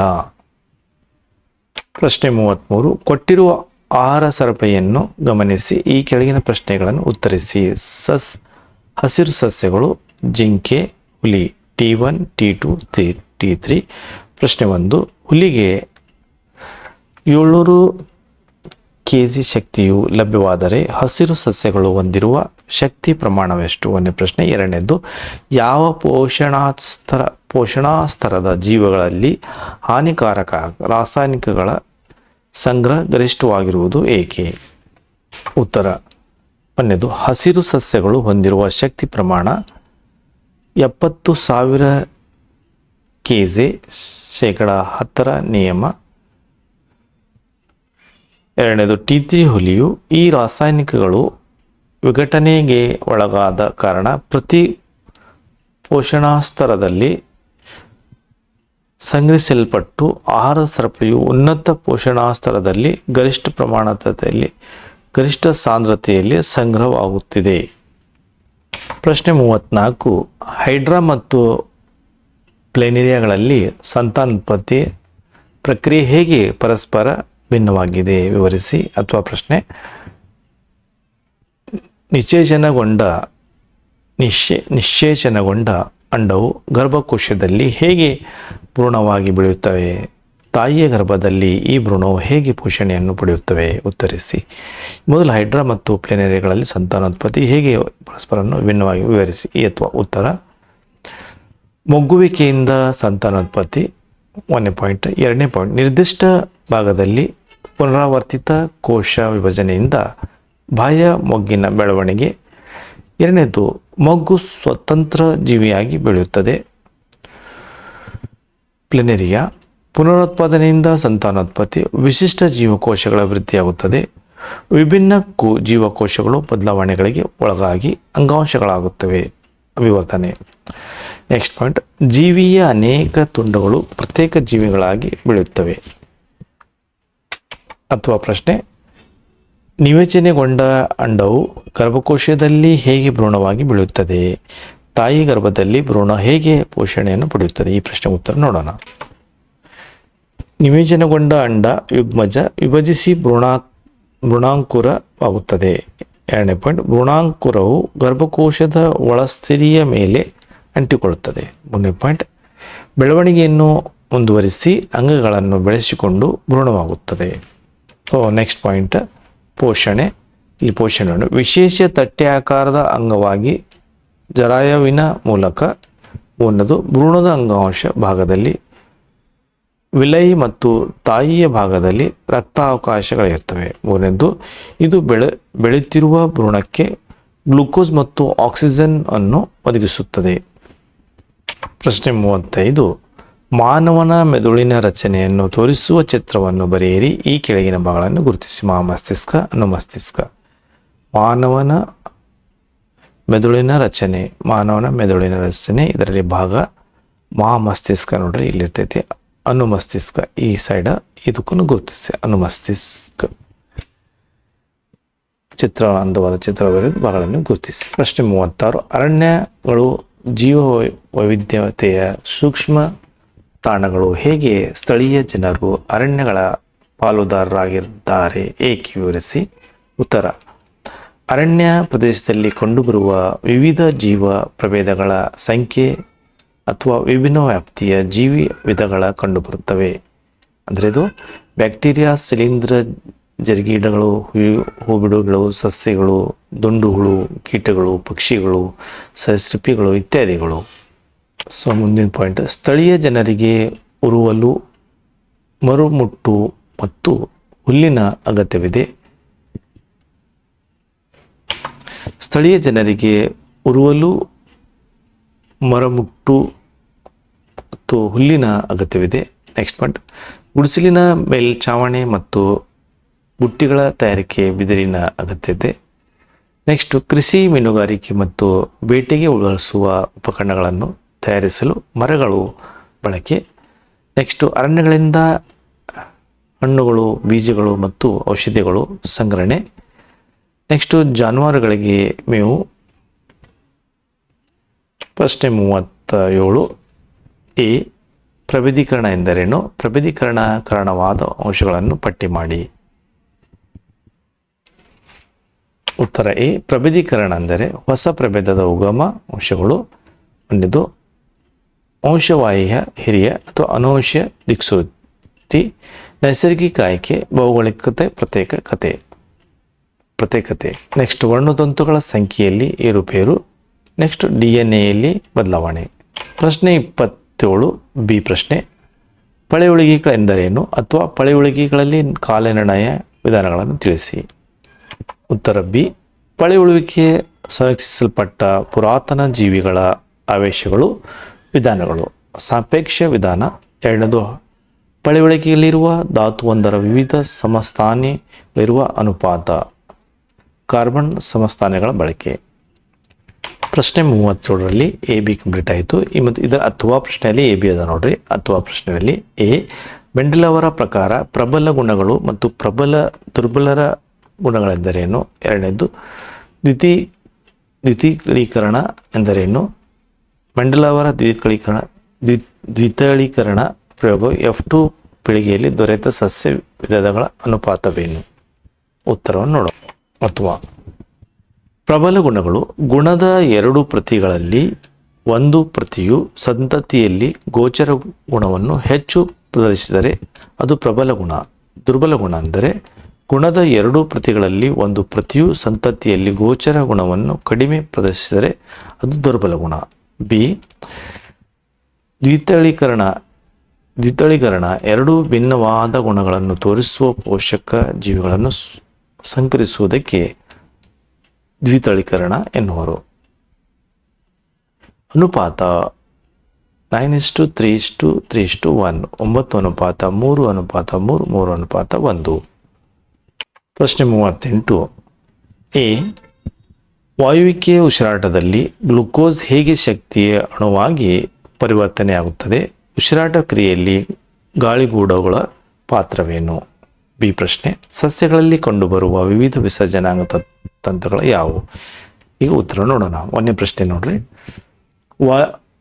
ಪ್ರಶ್ನೆ 33. ಕೊಟ್ಟಿರುವ ಆಹಾರ ಸರಪಳಿಯನ್ನು ಗಮನಿಸಿ ಈ ಕೆಳಗಿನ ಪ್ರಶ್ನೆಗಳನ್ನು ಉತ್ತರಿಸಿ. ಹಸಿರು ಸಸ್ಯಗಳು, ಜಿಂಕೆ, ಹುಲಿ. T1, T2, T3. ಪ್ರಶ್ನೆ 1. ಹುಲಿಗೆ 700 kg ಶಕ್ತಿಯು ಲಭ್ಯವಾದರೆ ಹಸಿರು ಸಸ್ಯಗಳು ಹೊಂದಿರುವ ಶಕ್ತಿ ಪ್ರಮಾಣವೆಷ್ಟು? 1ನೇ ಪ್ರಶ್ನೆ. 2ನೇದು, ಯಾವ ಪೋಷಣಾಸ್ತರದ ಜೀವಗಳಲ್ಲಿ ಹಾನಿಕಾರಕ ರಾಸಾಯನಿಕಗಳ ಸಂಗ್ರಹ ಗರಿಷ್ಠವಾಗಿರುವುದು ಏಕೆ? ಉತ್ತರ 1ನೇದು, ಹಸಿರು ಸಸ್ಯಗಳು ಹೊಂದಿರುವ ಶಕ್ತಿ ಪ್ರಮಾಣ 70,000 kg, ಶೇಕಡ 10ರ ನಿಯಮ. 2ನೇದು, T3 ಹುಲಿಯು ಈ ರಾಸಾಯನಿಕಗಳು ವಿಘಟನೆಗೆ ಒಳಗಾದ ಕಾರಣ ಪ್ರತಿ ಪೋಷಣಾಸ್ತರದಲ್ಲಿ ಸಂಗ್ರಹಿಸಲ್ಪಟ್ಟು ಆಹಾರ ಸರಪಳಿಯು ಉನ್ನತ ಪೋಷಣಾಸ್ತರದಲ್ಲಿ ಗರಿಷ್ಠ ಸಾಂದ್ರತೆಯಲ್ಲಿ ಸಂಗ್ರಹವಾಗುತ್ತಿದೆ. ಪ್ರಶ್ನೆ 34. ಹೈಡ್ರಾ ಮತ್ತು ಪ್ಲೇನೇರಿಯಾಗಳಲ್ಲಿ ಸಂತಾನೋತ್ಪತ್ತಿ ಪ್ರಕ್ರಿಯೆ ಹೇಗೆ ಪರಸ್ಪರ ಭಿನ್ನವಾಗಿದೆ? ವಿವರಿಸಿ. ಅಥವಾ ಪ್ರಶ್ನೆ, ನಿಶ್ಚೇಚನಗೊಂಡ ಅಂಡವು ಗರ್ಭಕೋಶದಲ್ಲಿ ಹೇಗೆ ಭ್ರೂಣವಾಗಿ ಬೆಳೆಯುತ್ತವೆ? ತಾಯಿಯ ಗರ್ಭದಲ್ಲಿ ಈ ಭ್ರೂಣವು ಹೇಗೆ ಪೋಷಣೆಯನ್ನು ಪಡೆಯುತ್ತವೆ? ಉತ್ತರಿಸಿ. ಮೊದಲು ಹೈಡ್ರಾ ಮತ್ತು ಪ್ಲೇನೇರಿಯಾಗಳಲ್ಲಿ ಸಂತಾನೋತ್ಪತ್ತಿ ಹೇಗೆ ಪರಸ್ಪರನ್ನು ಭಿನ್ನವಾಗಿ ವಿವರಿಸಿ. ಅಥವಾ ಉತ್ತರ, ಮೊಗ್ಗುವಿಕೆಯಿಂದ ಸಂತಾನೋತ್ಪತ್ತಿ. 1ನೇ ಪಾಯಿಂಟ್. 2ನೇ ಪಾಯಿಂಟ್, ನಿರ್ದಿಷ್ಟ ಭಾಗದಲ್ಲಿ ಪುನರಾವರ್ತಿತ ಕೋಶ ವಿಭಜನೆಯಿಂದ ಬಾಹ್ಯ ಮೊಗ್ಗಿನ ಬೆಳವಣಿಗೆ. 2ನೇದು, ಮೊಗ್ಗು ಸ್ವತಂತ್ರ ಜೀವಿಯಾಗಿ ಬೆಳೆಯುತ್ತದೆ. ಪ್ಲೇನೇರಿಯಾ, ಪುನರುತ್ಪಾದನೆಯಿಂದ ಸಂತಾನೋತ್ಪತ್ತಿ, ವಿಶಿಷ್ಟ ಜೀವಕೋಶಗಳ ವೃದ್ಧಿಯಾಗುತ್ತದೆ. ವಿಭಿನ್ನ ಜೀವಕೋಶಗಳು ಬದಲಾವಣೆಗಳಿಗೆ ಒಳಗಾಗಿ ಅಂಗಾಂಶಗಳಾಗುತ್ತವೆ. ವಿವರ್ತನೆ. ನೆಕ್ಸ್ಟ್ ಪಾಯಿಂಟ್, ಜೀವಿಯ ಅನೇಕ ತುಂಡುಗಳು ಪ್ರತ್ಯೇಕ ಜೀವಿಗಳಾಗಿ ಬೆಳೆಯುತ್ತವೆ. ಅಥವಾ ಪ್ರಶ್ನೆ, ನಿಯೋಜನೆಗೊಂಡ ಅಂಡವು ಗರ್ಭಕೋಶದಲ್ಲಿ ಹೇಗೆ ಭ್ರೂಣವಾಗಿ ಬೆಳೆಯುತ್ತದೆ? ತಾಯಿ ಗರ್ಭದಲ್ಲಿ ಭ್ರೂಣ ಹೇಗೆ ಪೋಷಣೆಯನ್ನು ಪಡೆಯುತ್ತದೆ? ಈ ಪ್ರಶ್ನೆ ಉತ್ತರ ನೋಡೋಣ. ನಿಯೋಜನೆಗೊಂಡ ಅಂಡ ಯುಗ್ಮಜ ವಿಭಜಿಸಿ ಭ್ರೂಣಾಂಕುರವಾಗುತ್ತದೆ. ಎರಡನೇ ಪಾಯಿಂಟ್, ಭ್ರೂಣಾಂಕುರವು ಗರ್ಭಕೋಶದ ಒಳಸ್ಥಿರಿಯ ಮೇಲೆ ಅಂಟಿಕೊಳ್ಳುತ್ತದೆ. ಮೂರನೇ ಪಾಯಿಂಟ್, ಬೆಳವಣಿಗೆಯನ್ನು ಮುಂದುವರಿಸಿ ಅಂಗಗಳನ್ನು ಬೆಳೆಸಿಕೊಂಡು ಭ್ರೂಣವಾಗುತ್ತದೆ. ನೆಕ್ಸ್ಟ್ ಪಾಯಿಂಟ್, ಪೋಷಣೆ. ಈ ಪೋಷಣೆಯನ್ನು ವಿಶೇಷ ತಟ್ಟೆ ಆಕಾರದ ಅಂಗವಾಗಿ ಜರಾಯುವಿನ ಮೂಲಕ. ಮೂರನೇದು, ಭ್ರೂಣದ ಅಂಗಾಂಶ ಭಾಗದಲ್ಲಿ ವಿಲೈ ಮತ್ತು ತಾಯಿಯ ಭಾಗದಲ್ಲಿ ರಕ್ತಾವಕಾಶಗಳಿರ್ತವೆ. ಮೂರನೇದು, ಇದು ಬೆಳೆಯುತ್ತಿರುವ ಭ್ರೂಣಕ್ಕೆ ಗ್ಲೂಕೋಸ್ ಮತ್ತು ಆಕ್ಸಿಜನ್ ಅನ್ನು ಒದಗಿಸುತ್ತದೆ. ಪ್ರಶ್ನೆ 35, ಮಾನವನ ಮೆದುಳಿನ ರಚನೆಯನ್ನು ತೋರಿಸುವ ಚಿತ್ರವನ್ನು ಬರೆಯಿರಿ. ಈ ಕೆಳಗಿನ ಭಾಗಗಳನ್ನು ಗುರುತಿಸಿ. ಮಸ್ತಿಷ್ಕ, ಅನುಮಸ್ತಿಷ್ಕ. ಮಾನವನ ಮೆದುಳಿನ ರಚನೆ. ಇದರಲ್ಲಿ ಭಾಗ ಮಸ್ತಿಷ್ಕ ನೋಡ್ರಿ, ಇಲ್ಲಿರ್ತೈತಿ. ಅನುಮಸ್ತಿಷ್ಕ ಈ ಸೈಡ, ಇದಕ್ಕೂ ಗುರುತಿಸಿ. ಅನುಮಸ್ತಿಷ್ಕ ಚಿತ್ರ, ಅಂದವಾದ ಚಿತ್ರ ಬರೆದು ಭಾಗಗಳನ್ನು ಗುರುತಿಸಿ. ಪ್ರಶ್ನೆ 36, ಅರಣ್ಯಗಳು ಜೀವ ವೈವಿಧ್ಯತೆಯ ಸೂಕ್ಷ್ಮ ತಾಣಗಳು. ಹೇಗೆ ಸ್ಥಳೀಯ ಜನರು ಅರಣ್ಯಗಳ ಪಾಲುದಾರರಾಗಿದ್ದಾರೆ? ಏಕೆ ವಿವರಿಸಿ. ಉತ್ತರ, ಅರಣ್ಯ ಪ್ರದೇಶದಲ್ಲಿ ಕಂಡುಬರುವ ವಿವಿಧ ಜೀವ ಪ್ರಭೇದಗಳ ಸಂಖ್ಯೆ ಅಥವಾ ವಿಭಿನ್ನ ವ್ಯಾಪ್ತಿಯ ಜೀವಿ ವಿಧಗಳ ಕಂಡುಬರುತ್ತವೆ. ಅಂದರೆ ಇದು ಬ್ಯಾಕ್ಟೀರಿಯಾ, ಶಿಲೀಂಧ್ರ, ಜರ್ಗಿಡಗಳು, ಹೂಬಿಡುಗಳು, ಸಸ್ಯಗಳು, ದುಂಡುಗಳು, ಕೀಟಗಳು, ಪಕ್ಷಿಗಳು, ಸರೀಸೃಪಿಗಳು ಇತ್ಯಾದಿಗಳು. ಮುಂದಿನ ಪಾಯಿಂಟ್, ಸ್ಥಳೀಯ ಜನರಿಗೆ ಉರುವಲು, ಮರುಮುಟ್ಟು ಮತ್ತು ಹುಲ್ಲಿನ ಅಗತ್ಯವಿದೆ. ಸ್ಥಳೀಯ ಜನರಿಗೆ ಉರುವಲು, ಮರಮುಟ್ಟು ಮತ್ತು ಹುಲ್ಲಿನ ಅಗತ್ಯವಿದೆ. ನೆಕ್ಸ್ಟ್ ಪಾಯಿಂಟ್, ಗುಡಿಸಲಿನ ಮೇಲ್ಛಾವಣಿ ಮತ್ತು ಬುಟ್ಟಿಗಳ ತಯಾರಿಕೆ ಬಿದಿರಿನ ಅಗತ್ಯತೆ. ನೆಕ್ಸ್ಟ್, ಕೃಷಿ, ಮೀನುಗಾರಿಕೆ ಮತ್ತು ಬೇಟೆಗೆ ಬಳಸುವ ಉಪಕರಣಗಳನ್ನು ತಯಾರಿಸಲು ಮರಗಳು ಬಳಕೆ. ನೆಕ್ಸ್ಟ್, ಅರಣ್ಯಗಳಿಂದ ಹಣ್ಣುಗಳು, ಬೀಜಗಳು ಮತ್ತು ಔಷಧಿಗಳು ಸಂಗ್ರಹಣೆ. ನೆಕ್ಸ್ಟ್, ಜಾನುವಾರುಗಳಿಗೆ ಮೇವು. ಪ್ರಶ್ನೆ 37, ಎ, ಪ್ರಭೇದೀಕರಣ ಎಂದರೇನು? ಕಾರಣವಾದ ಅಂಶಗಳನ್ನು ಪಟ್ಟಿ ಮಾಡಿ. ಉತ್ತರ ಎ, ಪ್ರಭೇದೀಕರಣ ಅಂದರೆ ಹೊಸ ಪ್ರಭೇದದ ಉಗಮ ಅಂಶಗಳು. ಒಂದನೇದು ವಂಶವಾಹಿ ಹಿರಿಯ ಅಥವಾ ಅನುವಂಶೀಯ ದಿಕ್ಸೂಚಿ. ನೈಸರ್ಗಿಕ ಆಯ್ಕೆ, ಭೌಗೋಳಿಕತೆ, ಪ್ರತ್ಯೇಕತೆ. ನೆಕ್ಸ್ಟ್, ವರ್ಣತಂತುಗಳ ಸಂಖ್ಯೆಯಲ್ಲಿ ಏರುಪೇರು. ನೆಕ್ಸ್ಟ್, DNA ಬದಲಾವಣೆ. ಪ್ರಶ್ನೆ 27, ಬಿ ಪ್ರಶ್ನೆ, ಪಳೆಯುಳಿಗೆಗಳೆಂದರೇನು ಅಥವಾ ಪಳೆಯುಳಿಗೆಗಳಲ್ಲಿ ಕಾಲನಿರ್ಣಯ ವಿಧಾನಗಳನ್ನು ತಿಳಿಸಿ. ಉತ್ತರ ಬಿ, ಪಳೆಯುಳಿಕೆ ಸಂರಕ್ಷಿಸಲ್ಪಟ್ಟ ಪುರಾತನ ಜೀವಿಗಳ ಆವೇಶಗಳು, ವಿಧಾನಗಳು. ಸಾಪೇಕ್ಷ ವಿಧಾನ. ಎರಡನೇದು, ಪಳೆಯುಳಿಕೆಯಲ್ಲಿರುವ ಧಾತುವೊಂದರ ವಿವಿಧ ಸಮಸ್ಥಾನಿಗಳಿರುವ ಅನುಪಾತ, ಕಾರ್ಬನ್ ಸಮಸ್ಥಾನಿಗಳ ಬಳಕೆ. ಪ್ರಶ್ನೆ 37ರಲ್ಲಿ ಎ ಬಿ ಕಂಪ್ಲೀಟ್ ಆಯಿತು. ಮತ್ತು ಇದರ ಅಥವಾ ಪ್ರಶ್ನೆಯಲ್ಲಿ ಎ ಬಿ ಅದ ನೋಡ್ರಿ. ಅಥವಾ ಪ್ರಶ್ನೆಯಲ್ಲಿ ಎ, ಮೆಂಡೆಲ್ ಅವರ ಪ್ರಕಾರ ಪ್ರಬಲ ಗುಣಗಳು ಮತ್ತು ದುರ್ಬಲರ ಗುಣಗಳೆಂದರೇನು? ಎರಡನೇದು, ದ್ವಿತೀಕರಣ ಎಂದರೇನು? ಮೆಂಡೆಲ್ ಅವರ ದ್ವಿತೀಕರಣ ಪ್ರಯೋಗ F2 ಪೀಳಿಗೆಯಲ್ಲಿ ದೊರೆತ ಸಸ್ಯ ವಿಧಗಳ ಅನುಪಾತವೇನು? ಉತ್ತರವನ್ನು ನೋಡೋಣ. ಅಥವಾ ಪ್ರಬಲ ಗುಣಗಳು, ಗುಣದ ಎರಡು ಪ್ರತಿಗಳಲ್ಲಿ ಒಂದು ಪ್ರತಿಯು ಸಂತತಿಯಲ್ಲಿ ಗೋಚರ ಗುಣವನ್ನು ಹೆಚ್ಚು ಪ್ರದರ್ಶಿಸಿದರೆ ಅದು ಪ್ರಬಲ ಗುಣ. ದುರ್ಬಲ ಗುಣ ಅಂದರೆ ಗುಣದ ಎರಡು ಪ್ರತಿಗಳಲ್ಲಿ ಒಂದು ಪ್ರತಿಯು ಸಂತತಿಯಲ್ಲಿ ಗೋಚರ ಗುಣವನ್ನು ಕಡಿಮೆ ಪ್ರದರ್ಶಿಸಿದರೆ ಅದು ದುರ್ಬಲ ಗುಣ. ಬಿ, ದ್ವಿತೀಕರಣ ಎರಡು ಭಿನ್ನವಾದ ಗುಣಗಳನ್ನು ತೋರಿಸುವ ಪೋಷಕ ಜೀವಿಗಳನ್ನು ಸಂಕರಿಸುವುದಕ್ಕೆ ದ್ವಿತೀಕರಣ ಎನ್ನುವರು. ಅನುಪಾತ 9:3:3:1, 9:3:3:1. ಪ್ರಶ್ನೆ 38, ಎ, ವಾಯುವಿಕೆ ಉಸಿರಾಟದಲ್ಲಿ ಗ್ಲುಕೋಸ್ ಹೇಗೆ ಶಕ್ತಿಯ ಅಣುವಾಗಿ ಪರಿವರ್ತನೆಯಾಗುತ್ತದೆ? ಉಸಿರಾಟ ಕ್ರಿಯೆಯಲ್ಲಿ ಗಾಳಿಗೂಡುಗಳ ಪಾತ್ರವೇನು? ಬಿ ಪ್ರಶ್ನೆ. ಸಸ್ಯಗಳಲ್ಲಿ ಕಂಡುಬರುವ ವಿವಿಧ ವಿಸರ್ಜನಾಂಗ ತಂತ್ರಗಳು ಯಾವುವು? ಈಗ ಉತ್ತರ ನೋಡೋಣ. ಒಂದನೇ ಪ್ರಶ್ನೆ ನೋಡ್ರಿ.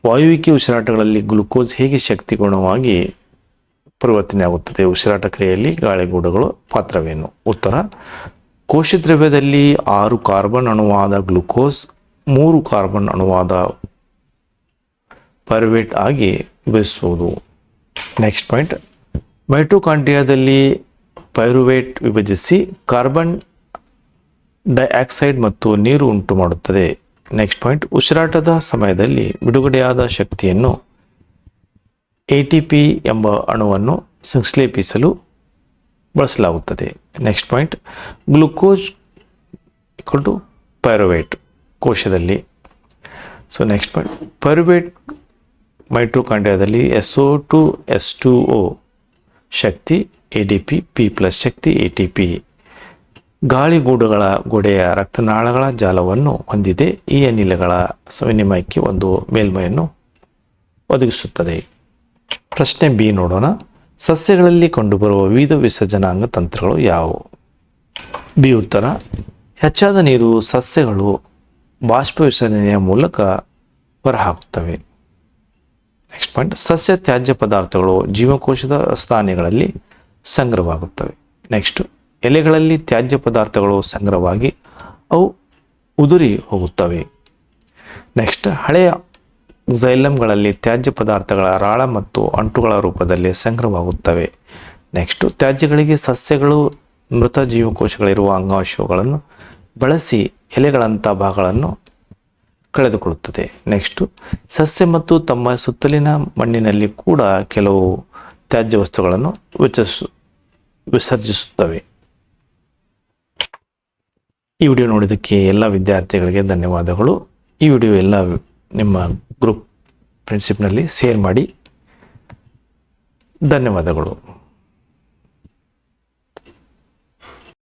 ವಾಯುವಿಕೆ ಉಸಿರಾಟಗಳಲ್ಲಿ ಗ್ಲುಕೋಸ್ ಹೇಗೆ ಶಕ್ತಿ ಗುಣವಾಗಿ ಪರಿವರ್ತನೆಯಾಗುತ್ತದೆ? ಉಸಿರಾಟ ಕ್ರಿಯೆಯಲ್ಲಿ ಗಾಳಿಗೂಡುಗಳ ಪಾತ್ರವೇನು? ಉತ್ತರ. ಕೋಶದ್ರವ್ಯದಲ್ಲಿ 6 ಕಾರ್ಬನ್ ಅಣುವಾದ ಗ್ಲುಕೋಸ್ 3 ಕಾರ್ಬನ್ ಅಣುವಾದ ಪೈರುವೇಟ್ ಆಗಿ ವಿಭಜಿಸುವುದು. Next point. ಮೈಟೊಕಾಂಡ್ರಿಯಾದಲ್ಲಿ ಪೈರುವೇಟ್ ವಿಭಜಿಸಿ ಕಾರ್ಬನ್ ಡೈಆಕ್ಸೈಡ್ ಮತ್ತು ನೀರು ಉಂಟು ಮಾಡುತ್ತದೆ. Next point. ಉಸಿರಾಟದ ಸಮಯದಲ್ಲಿ ಬಿಡುಗಡೆಯಾದ ಶಕ್ತಿಯನ್ನು ATP ಎಂಬ ಅಣುವನ್ನು ಸಂಶ್ಲೇಷಿಸಲು ಬಳಸಲಾಗುತ್ತದೆ. Next point. Glucose equal to pyruvate ಕೋಶದಲ್ಲಿ. So next point. ಪೈರುವೇಟ್ ಮೈಟೊಕಾಂಡ್ರಿಯಾದಲ್ಲಿ SO2 H2O ಶಕ್ತಿ ADP, P+ ಶಕ್ತಿ ATP. ಗಾಳಿಗೂಡುಗಳ ಗೋಡೆಯ ರಕ್ತನಾಳಗಳ ಜಾಲವನ್ನು ಹೊಂದಿದೆ. ಈ ಅನಿಲಗಳ ವಿನಿಮಯಕ್ಕೆ ಒಂದು ಮೇಲ್ಮೈಯನ್ನು ಒದಗಿಸುತ್ತದೆ. ಪ್ರಶ್ನೆ ಬಿ ನೋಡೋಣ. ಸಸ್ಯಗಳಲ್ಲಿ ಕಂಡುಬರುವ ವಿವಿಧ ವಿಸರ್ಜನಾಂಗ ತಂತ್ರಗಳು ಯಾವುವು? ಬಿ ಉತ್ತರ. ಹೆಚ್ಚಾದ ನೀರು ಸಸ್ಯಗಳು ಬಾಷ್ಪ ವಿಸರ್ಜನೆಯ ಮೂಲಕ ಹೊರಹಾಕುತ್ತವೆ. Next point. ಸಸ್ಯ ತ್ಯಾಜ್ಯ ಪದಾರ್ಥಗಳು ಜೀವಕೋಶದ ಸ್ಥಾನಿಗಳಲ್ಲಿ ಸಂಗ್ರಹವಾಗುತ್ತವೆ. ನೆಕ್ಸ್ಟ್. ಎಲೆಗಳಲ್ಲಿ ತ್ಯಾಜ್ಯ ಪದಾರ್ಥಗಳು ಸಂಗ್ರಹವಾಗಿ ಅವು ಉದುರಿ ಹೋಗುತ್ತವೆ. ನೆಕ್ಸ್ಟ್. ಹಳೆಯ ಝೈಲಮ್ಗಳಲ್ಲಿ ತ್ಯಾಜ್ಯ ಪದಾರ್ಥಗಳ ರಾಳ ಮತ್ತು ಅಂಟುಗಳ ರೂಪದಲ್ಲಿ ಸಂಗ್ರಹವಾಗುತ್ತವೆ. ನೆಕ್ಸ್ಟ್. ತ್ಯಾಜ್ಯಗಳಿಗೆ ಸಸ್ಯಗಳು ಮೃತ ಜೀವಕೋಶಗಳಿರುವ ಅಂಗಾಂಶಗಳನ್ನು ಬಳಸಿ ಎಲೆಗಳಂಥ ಭಾಗಗಳನ್ನು ಕಳೆದುಕೊಳ್ಳುತ್ತದೆ. ನೆಕ್ಸ್ಟ್. ಸಸ್ಯ ಮತ್ತು ತಮ್ಮ ಸುತ್ತಲಿನ ಮಣ್ಣಿನಲ್ಲಿ ಕೂಡ ಕೆಲವು ತ್ಯಾಜ್ಯ ವಸ್ತುಗಳನ್ನು ವಿಸರ್ಜಿಸುತ್ತವೆ. ಈ ವಿಡಿಯೋ ನೋಡಿದ್ದಕ್ಕೆ ಎಲ್ಲ ವಿದ್ಯಾರ್ಥಿಗಳಿಗೆ ಧನ್ಯವಾದಗಳು. ಈ ವಿಡಿಯೋ ಎಲ್ಲ ನಿಮ್ಮ ಗ್ರೂಪ್ ಫ್ರೆಂಡ್ಶಿಪ್ನಲ್ಲಿ ಶೇರ್ ಮಾಡಿ. ಧನ್ಯವಾದಗಳು.